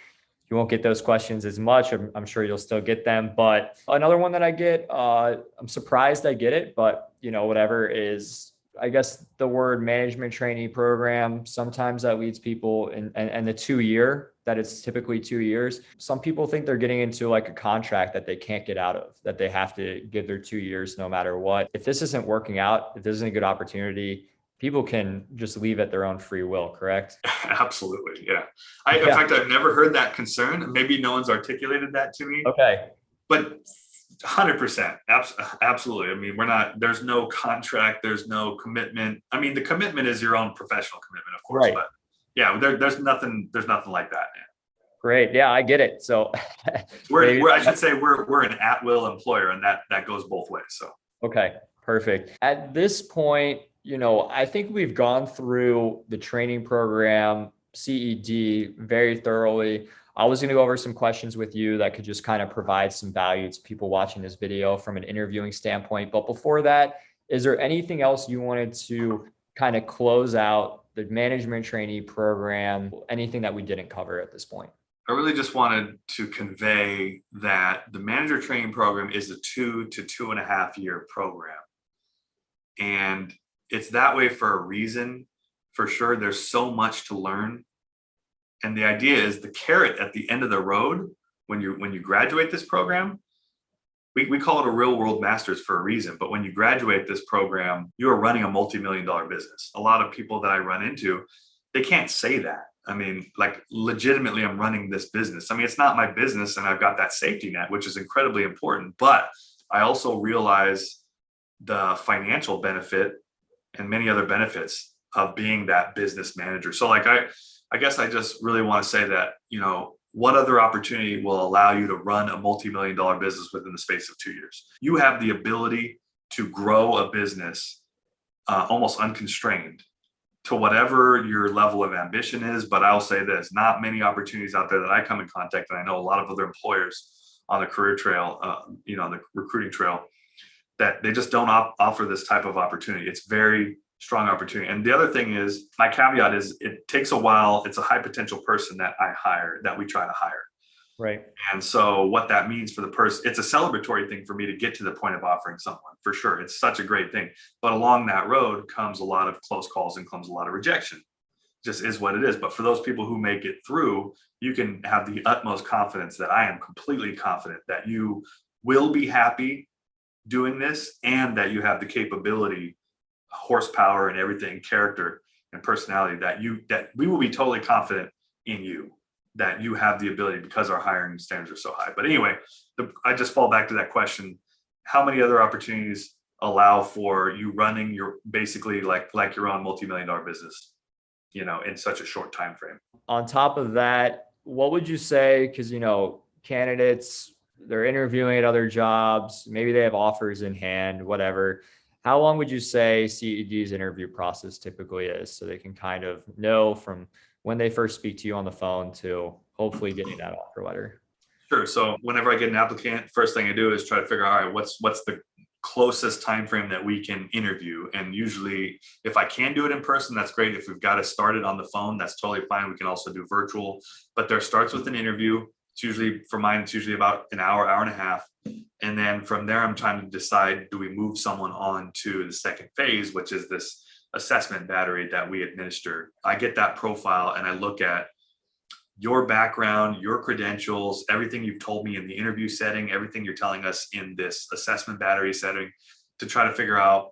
you won't get those questions as much. I'm sure you'll still get them. But another one that I get, I'm surprised I get it, but whatever, is, I guess, the word management trainee program. Sometimes that leads people and the 2 year, that it's typically 2 years. Some people think they're getting into like a contract that they can't get out of, that they have to give their 2 years no matter what. If this isn't working out, if this isn't a good opportunity, people can just leave at their own free will, correct? Absolutely. Yeah. In fact, I've never heard that concern. Maybe no one's articulated that to me. Okay. But 100%. Absolutely. I mean, there's no contract, there's no commitment. I mean, the commitment is your own professional commitment, of course, right. But yeah, there's nothing like that. Great. Yeah, I get it. So I should say we're an at-will employer, and that goes both ways. So, okay, perfect. At this point, I think we've gone through the training program, CED, very thoroughly. I was going to go over some questions with you that could just kind of provide some value to people watching this video from an interviewing standpoint. But before that, is there anything else you wanted to kind of close out the management trainee program, anything that we didn't cover at this point? I really just wanted to convey that the manager training program is a 2 to 2.5 year program. And it's that way for a reason. For sure, there's so much to learn. And the idea is, the carrot at the end of the road, when you graduate this program, we call it a real world master's for a reason. But when you graduate this program, you are running a multi-million-dollar business. A lot of people that I run into, they can't say that. I mean, like, legitimately, I'm running this business. I mean, it's not my business, and I've got that safety net, which is incredibly important. But I also realize the financial benefit and many other benefits of being that business manager. So like, I guess I just really want to say that, what other opportunity will allow you to run a multi-million-dollar business within the space of 2 years? You have the ability to grow a business almost unconstrained to whatever your level of ambition is. But I'll say this, not many opportunities out there that I come in contact, and I know a lot of other employers on the career trail, the recruiting trail, that they just don't offer this type of opportunity. It's very strong opportunity. And the other thing is, my caveat is, it takes a while. It's a high potential person that we try to hire. Right. And so what that means for the person, it's a celebratory thing for me to get to the point of offering someone, for sure. It's such a great thing. But along that road comes a lot of close calls and comes a lot of rejection. just is what it is. But for those people who make it through, you can have the utmost confidence that I am completely confident that you will be happy doing this, and that you have the capability, horsepower, and everything, character and personality, that we will be totally confident in you, that you have the ability, because our hiring standards are so high. But anyway, I just fall back to that question: how many other opportunities allow for you running your basically like your own multi-million-dollar business, in such a short time frame? On top of that, what would you say? Because, candidates, they're interviewing at other jobs, maybe they have offers in hand, whatever. How long would you say CED's interview process typically is, so they can kind of know from when they first speak to you on the phone to hopefully getting that offer letter? Sure. So whenever I get an applicant, first thing I do is try to figure out, all right, what's the closest time frame that we can interview. And usually, if I can do it in person, that's great. If we've got to start it on the phone, that's totally fine. We can also do virtual, but there starts with an interview. It's usually, for mine, it's usually about an hour, hour and a half. And then from there, I'm trying to decide, do we move someone on to the second phase, which is this assessment battery that we administer. I get that profile and I look at your background, your credentials, everything you've told me in the interview setting, everything you're telling us in this assessment battery setting, to try to figure out,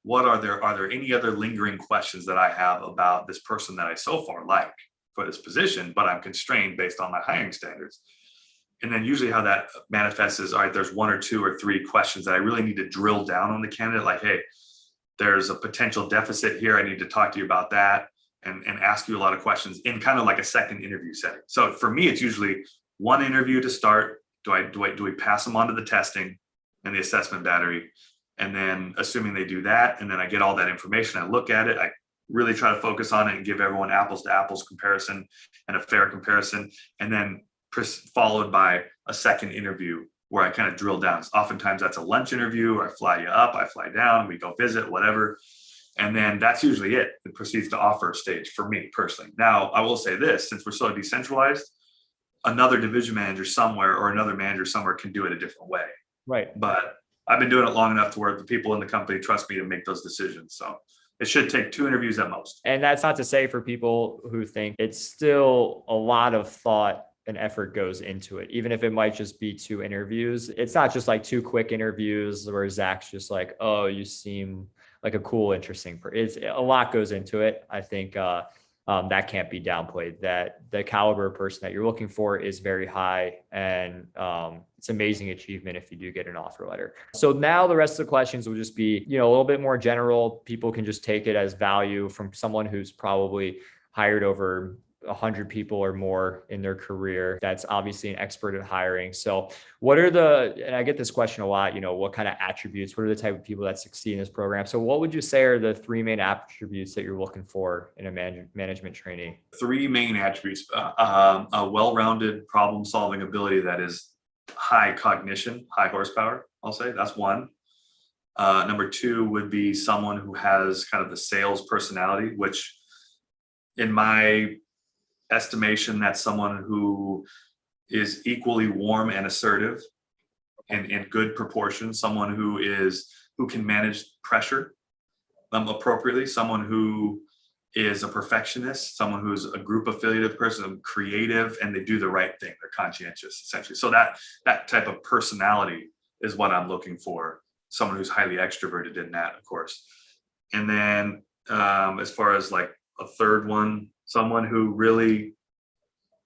are there any other lingering questions that I have about this person that I so far like for this position, but I'm constrained based on my hiring standards. And then usually how that manifests is, all right, there's one or two or three questions that I really need to drill down on the candidate. Like, hey, there's a potential deficit here. I need to talk to you about that, and ask you a lot of questions in kind of like a second interview setting. So for me, it's usually one interview to start. Do we pass them on to the testing and the assessment battery? And then assuming they do that, and then I get all that information, I look at it, I really try to focus on it and give everyone apples to apples comparison and a fair comparison. And then followed by a second interview where I kind of drill down. Oftentimes that's a lunch interview, or I fly you up, I fly down, we go visit, whatever. And then that's usually it. It proceeds to offer stage for me personally. Now, I will say this, since we're so decentralized, another division manager somewhere or another manager somewhere can do it a different way. Right. But I've been doing it long enough to where the people in the company trust me to make those decisions. So it should take 2 interviews at most. And that's not to say, for people who think, it's still a lot of thought and effort goes into it, even if it might just be 2 interviews. It's not just like 2 quick interviews where Zach's just like, oh, you seem like a cool, interesting person. It's a lot goes into it. I think that can't be downplayed, that the caliber of person that you're looking for is very high, and it's amazing achievement if you do get an offer letter. So now the rest of the questions will just be, a little bit more general. People can just take it as value from someone who's probably hired over 100 people or more in their career. That's obviously an expert at hiring. So what are and I get this question a lot, what kind of attributes, what are the type of people that succeed in this program? So what would you say are the 3 main attributes that you're looking for in a management trainee? 3 main attributes: a well-rounded problem-solving ability that is high cognition, high horsepower. I'll say that's 1. Number 2 would be someone who has kind of the sales personality, which in my estimation, that's someone who is equally warm and assertive in good proportion, someone who can manage pressure appropriately, someone who is a perfectionist, someone who's a group affiliated person, creative, and they do the right thing. They're conscientious, essentially. So that type of personality is what I'm looking for. Someone who's highly extroverted in that, of course. And then as far as like a third one, someone who really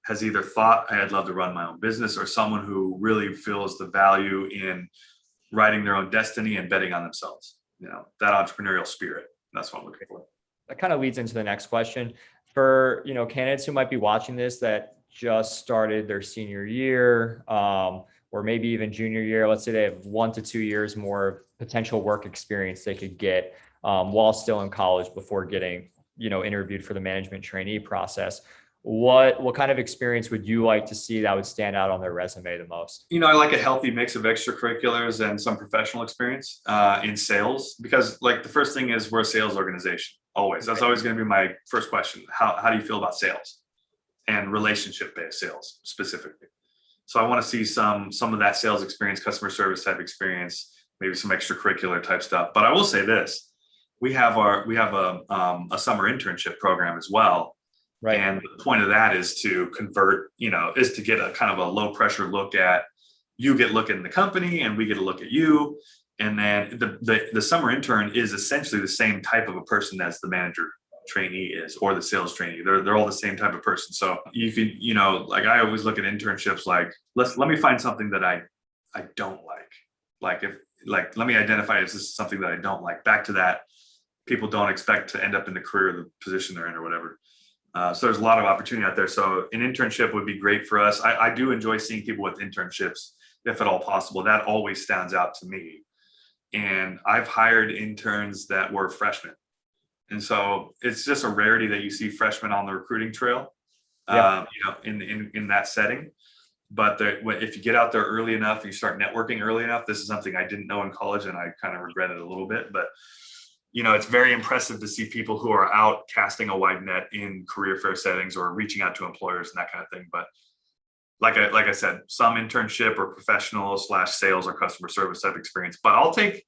has either thought, I'd love to run my own business, or someone who really feels the value in writing their own destiny and betting on themselves. That entrepreneurial spirit. That's what I'm looking for. That kind of leads into the next question. For, candidates who might be watching this that just started their senior year, or maybe even junior year, let's say they have 1 to 2 years more potential work experience they could get while still in college before getting interviewed for the management trainee process. What kind of experience would you like to see that would stand out on their resume the most? I like a healthy mix of extracurriculars and some professional experience in sales, because like the first thing is, we're a sales organization. Always. That's always going to be my first question. How do you feel about sales and relationship-based sales specifically? So I want to see some of that sales experience, customer service type experience, maybe some extracurricular type stuff. But I will say this: we have a summer internship program as well. Right. And the point of that is to convert, is to get a kind of a low pressure look at, you get look in the company and we get a look at you. And then the summer intern is essentially the same type of a person as the manager trainee is, or the sales trainee. They're all the same type of person. So you could, like I always look at internships like, let me find something that I don't like. Let me identify if this is something that I don't like. Back to that, people don't expect to end up in the career or the position they're in or whatever. So there's a lot of opportunity out there. So an internship would be great for us. I do enjoy seeing people with internships, if at all possible. That always stands out to me. And I've hired interns that were freshmen. And so it's just a rarity that you see freshmen on the recruiting trail, Yeah. in that setting. But if you get out there early enough, you start networking early enough. This is something I didn't know in college and I kind of regret it a little bit, but it's very impressive to see people who are out casting a wide net in career fair settings or reaching out to employers and that kind of thing. But like I said, some internship or professional / sales or customer service type experience, but I'll take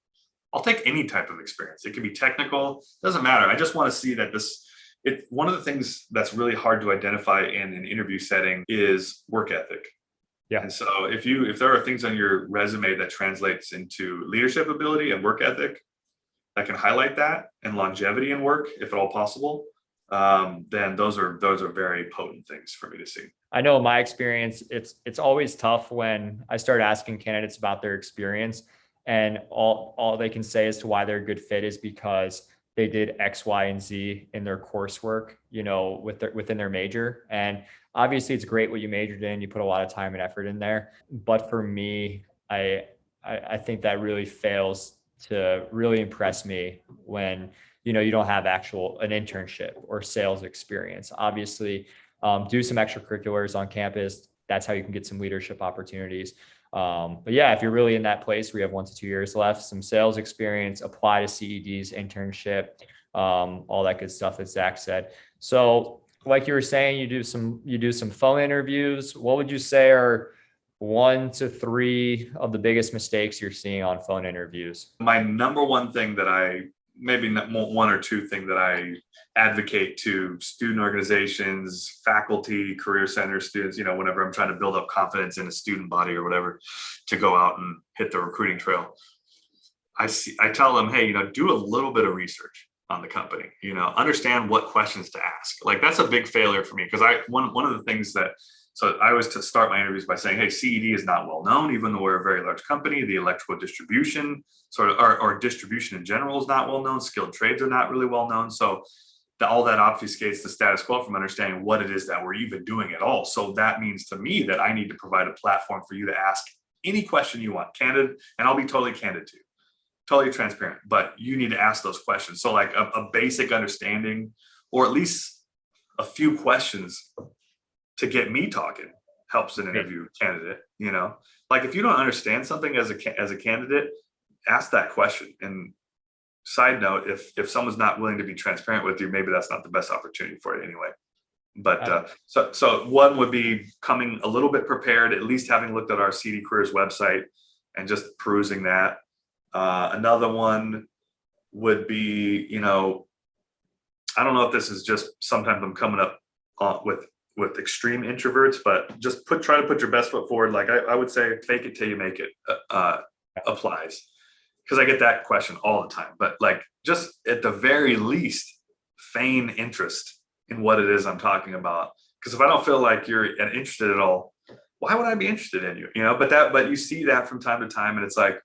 any type of experience. It can be technical, doesn't matter. I just want to see that one of the things that's really hard to identify in an interview setting is work ethic. Yeah. And so if there are things on your resume that translates into leadership ability and work ethic that can highlight that, and longevity in work, if at all possible, then those are very potent things for me to see. I know in my experience, it's always tough when I start asking candidates about their experience, and all they can say as to why they're a good fit is because they did X, Y, and Z in their coursework, within their major. And obviously it's great what you majored in. You put a lot of time and effort in there. But for me, I think that really fails to really impress me when, you don't have an internship or sales experience. Obviously, do some extracurriculars on campus. That's how you can get some leadership opportunities. But yeah, if you're really in that place where you have 1 to 2 years left, some sales experience, apply to CED's internship, all that good stuff that Zach said. So like you were saying, you do some phone interviews. What would you say are 1 to 3 of the biggest mistakes you're seeing on phone interviews? My number one thing maybe not 1 or 2 thing that I advocate to student organizations, faculty, career center students, whenever I'm trying to build up confidence in a student body or whatever, to go out and hit the recruiting trail. I tell them, hey, do a little bit of research on the company, understand what questions to ask. Like that's a big failure for me, because one of the things so I always to start my interviews by saying, hey, CED is not well known, even though we're a very large company. The electrical distribution or distribution in general is not well known. Skilled trades are not really well known. So all that obfuscates the status quo from understanding what it is that we're even doing at all. So that means to me that I need to provide a platform for you to ask any question you want, candid, and I'll be totally candid too, totally transparent, but you need to ask those questions. So like a basic understanding, or at least a few questions to get me talking, helps an interview candidate. Like if you don't understand something as a candidate, ask that question. And side note, if someone's not willing to be transparent with you, maybe that's not the best opportunity for it anyway. But so one would be coming a little bit prepared, at least having looked at our CED Careers website and just perusing that. Another one would be, I don't know if this is just sometimes I'm coming up with extreme introverts, but just try to put your best foot forward. Like I would say, fake it till you make it applies, because I get that question all the time. But like, just at the very least, feign interest in what it is I'm talking about. Because if I don't feel like you're interested at all, why would I be interested in you? But you see that from time to time, and it's like,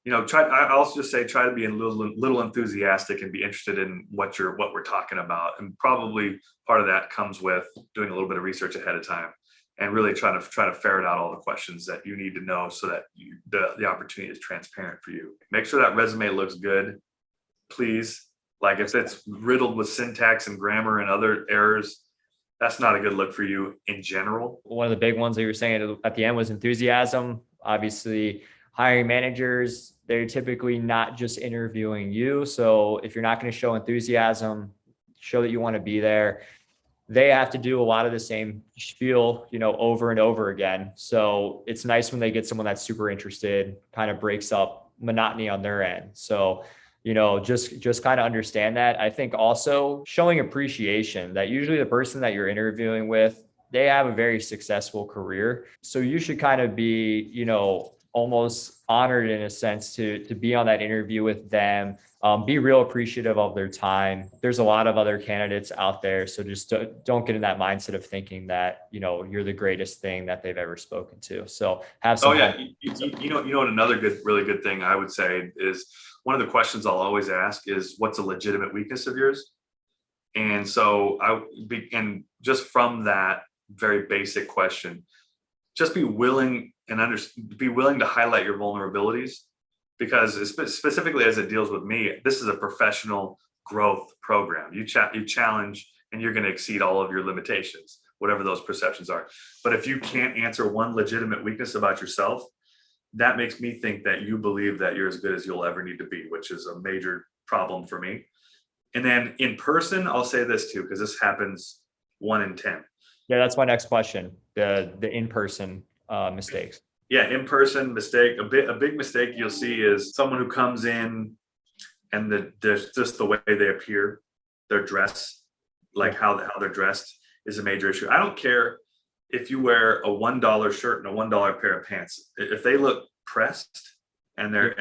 I also just say, try to be a little enthusiastic and be interested in what we're talking about. And probably part of that comes with doing a little bit of research ahead of time and really trying to ferret out all the questions that you need to know, so that the opportunity is transparent for you. Make sure that resume looks good, please. Like if it's riddled with syntax and grammar and other errors, that's not a good look for you in general. One of the big ones that you were saying at the end was enthusiasm. Obviously, hiring managers, they're typically not just interviewing you. So if you're not going to show enthusiasm, show that you want to be there, they have to do a lot of the same spiel, over and over again. So it's nice when they get someone that's super interested, kind of breaks up monotony on their end. So just kind of understand that. I think also showing appreciation that usually the person that you're interviewing with, they have a very successful career. So you should kind of be, almost honored in a sense to be on that interview with them. Be real appreciative of their time. There's a lot of other candidates out there. So just don't get in that mindset of thinking that, you're the greatest thing that they've ever spoken to. So have Oh some. yeah, you know what? Another really good thing I would say is one of the questions I'll always ask is, "What's a legitimate weakness of yours?" And so and just from that very basic question, just be willing be willing to highlight your vulnerabilities, because specifically as it deals with me, this is a professional growth program. You challenge and you're going to exceed all of your limitations, whatever those perceptions are. But if you can't answer one legitimate weakness about yourself, that makes me think that you believe that you're as good as you'll ever need to be, which is a major problem for me. And then in person, I'll say this too, because this happens 1 in 10. Yeah, that's my next question. The in-person mistakes. Yeah, in-person mistake. A big mistake you'll see is someone who comes in and there's just the way they appear, their dress, like how they're dressed is a major issue. I don't care if you wear a $1 shirt and a $1 pair of pants. If they look pressed and they're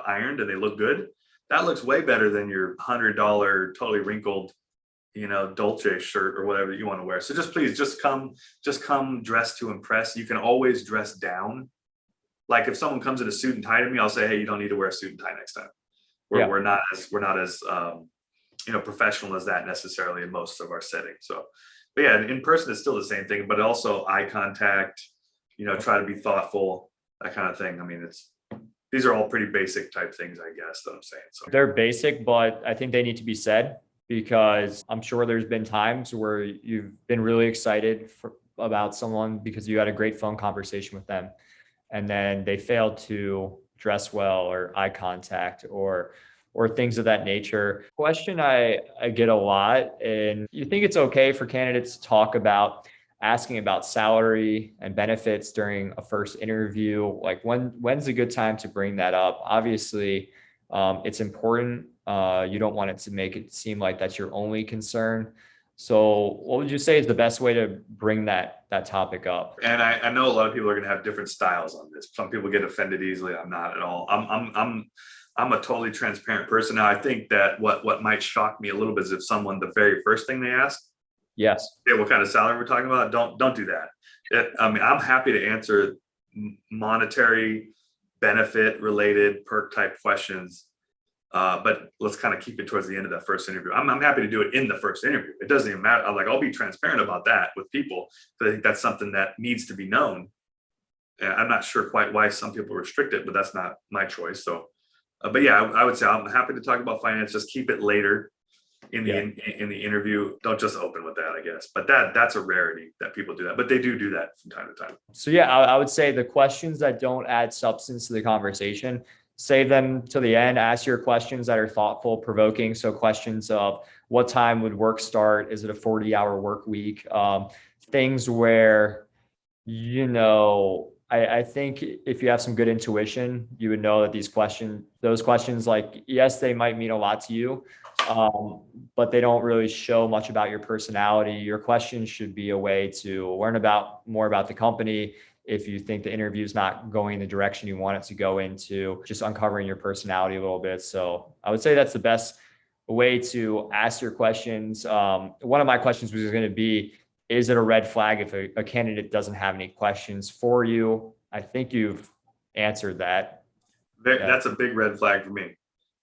ironed and they look good, that looks way better than your $100 totally wrinkled Dolce shirt or whatever you want to wear. So please come dressed to impress. You can always dress down. Like if someone comes in a suit and tie to me, I'll say, hey, you don't need to wear a suit and tie next time. We're not as professional as that necessarily in most of our settings. So, but yeah, in person it's still the same thing, but also eye contact, try to be thoughtful, that kind of thing. I mean, these are all pretty basic type things, I guess, that I'm saying. So they're basic, but I think they need to be said, because I'm sure there's been times where you've been really excited about someone because you had a great phone conversation with them, and then they failed to dress well or eye contact or things of that nature. Question I get a lot, and you think it's okay for candidates to talk about asking about salary and benefits during a first interview? Like when's a good time to bring that up? Obviously, it's important. You don't want it to make it seem like that's your only concern. So what would you say is the best way to bring that topic up? And I know a lot of people are going to have different styles on this. Some people get offended easily. I'm not at all. I'm a totally transparent person. Now, I think that what might shock me a little bit is if someone, the very first thing they ask, yes, hey, what kind of salary we're talking about? Don't do that. I'm happy to answer monetary, benefit related, perk type questions. But let's kind of keep it towards the end of that first interview. I'm happy to do it in the first interview. It doesn't even matter. I'll be transparent about that with people, but I think that's something that needs to be known. And I'm not sure quite why some people restrict it, but that's not my choice. So, but yeah, I would say I'm happy to talk about finance. Just keep it later in the interview. Don't just open with that, I guess. But that's a rarity that people do that, but they do that from time to time. So yeah, I would say the questions that don't add substance to the conversation, save them to the end. Ask your questions that are thoughtful, provoking. So questions of what time would work start? Is it a 40-hour work week? Things where, I think if you have some good intuition, you would know that those questions, like, yes, they might mean a lot to you, but they don't really show much about your personality. Your questions should be a way to learn more about the company. If you think the interview is not going in the direction you want it to go into, just uncovering your personality a little bit. So I would say that's the best way to ask your questions. One of my questions was going to be, is it a red flag if a candidate doesn't have any questions for you? I think you've answered that. That's a big red flag for me.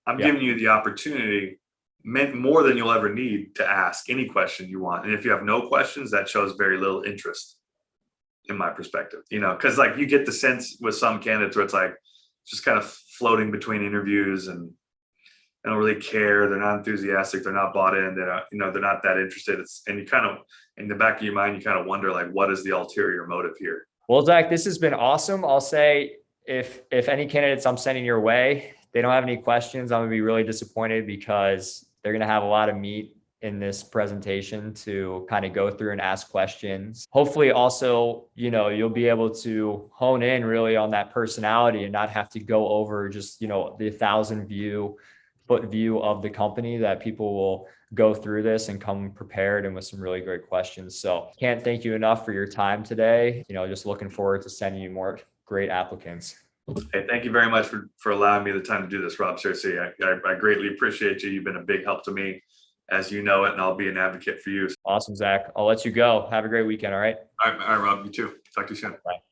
I'm giving you the opportunity, more than you'll ever need, to ask any question you want. And if you have no questions, that shows very little interest in my perspective, because like you get the sense with some candidates where it's like just kind of floating between interviews and they don't really care. They're not enthusiastic. They're not bought in. They're not that interested. And you kind of, in the back of your mind, you kind of wonder, like, what is the ulterior motive here? Well, Zach, this has been awesome. I'll say if any candidates I'm sending your way, they don't have any questions, I'm gonna be really disappointed, because they're gonna have a lot of meat in this presentation to kind of go through and ask questions. Hopefully also, you'll be able to hone in really on that personality and not have to go over just, the 1,000-foot view of the company, that people will go through this and come prepared and with some really great questions. So can't thank you enough for your time today. Just looking forward to sending you more great applicants. Hey, thank you very much for allowing me the time to do this, Rob. Seriously, I greatly appreciate you. You've been a big help to me, as you know it, and I'll be an advocate for you. Awesome, Zach. I'll let you go. Have a great weekend. All right. All right, Rob, you too. Talk to you soon. Bye.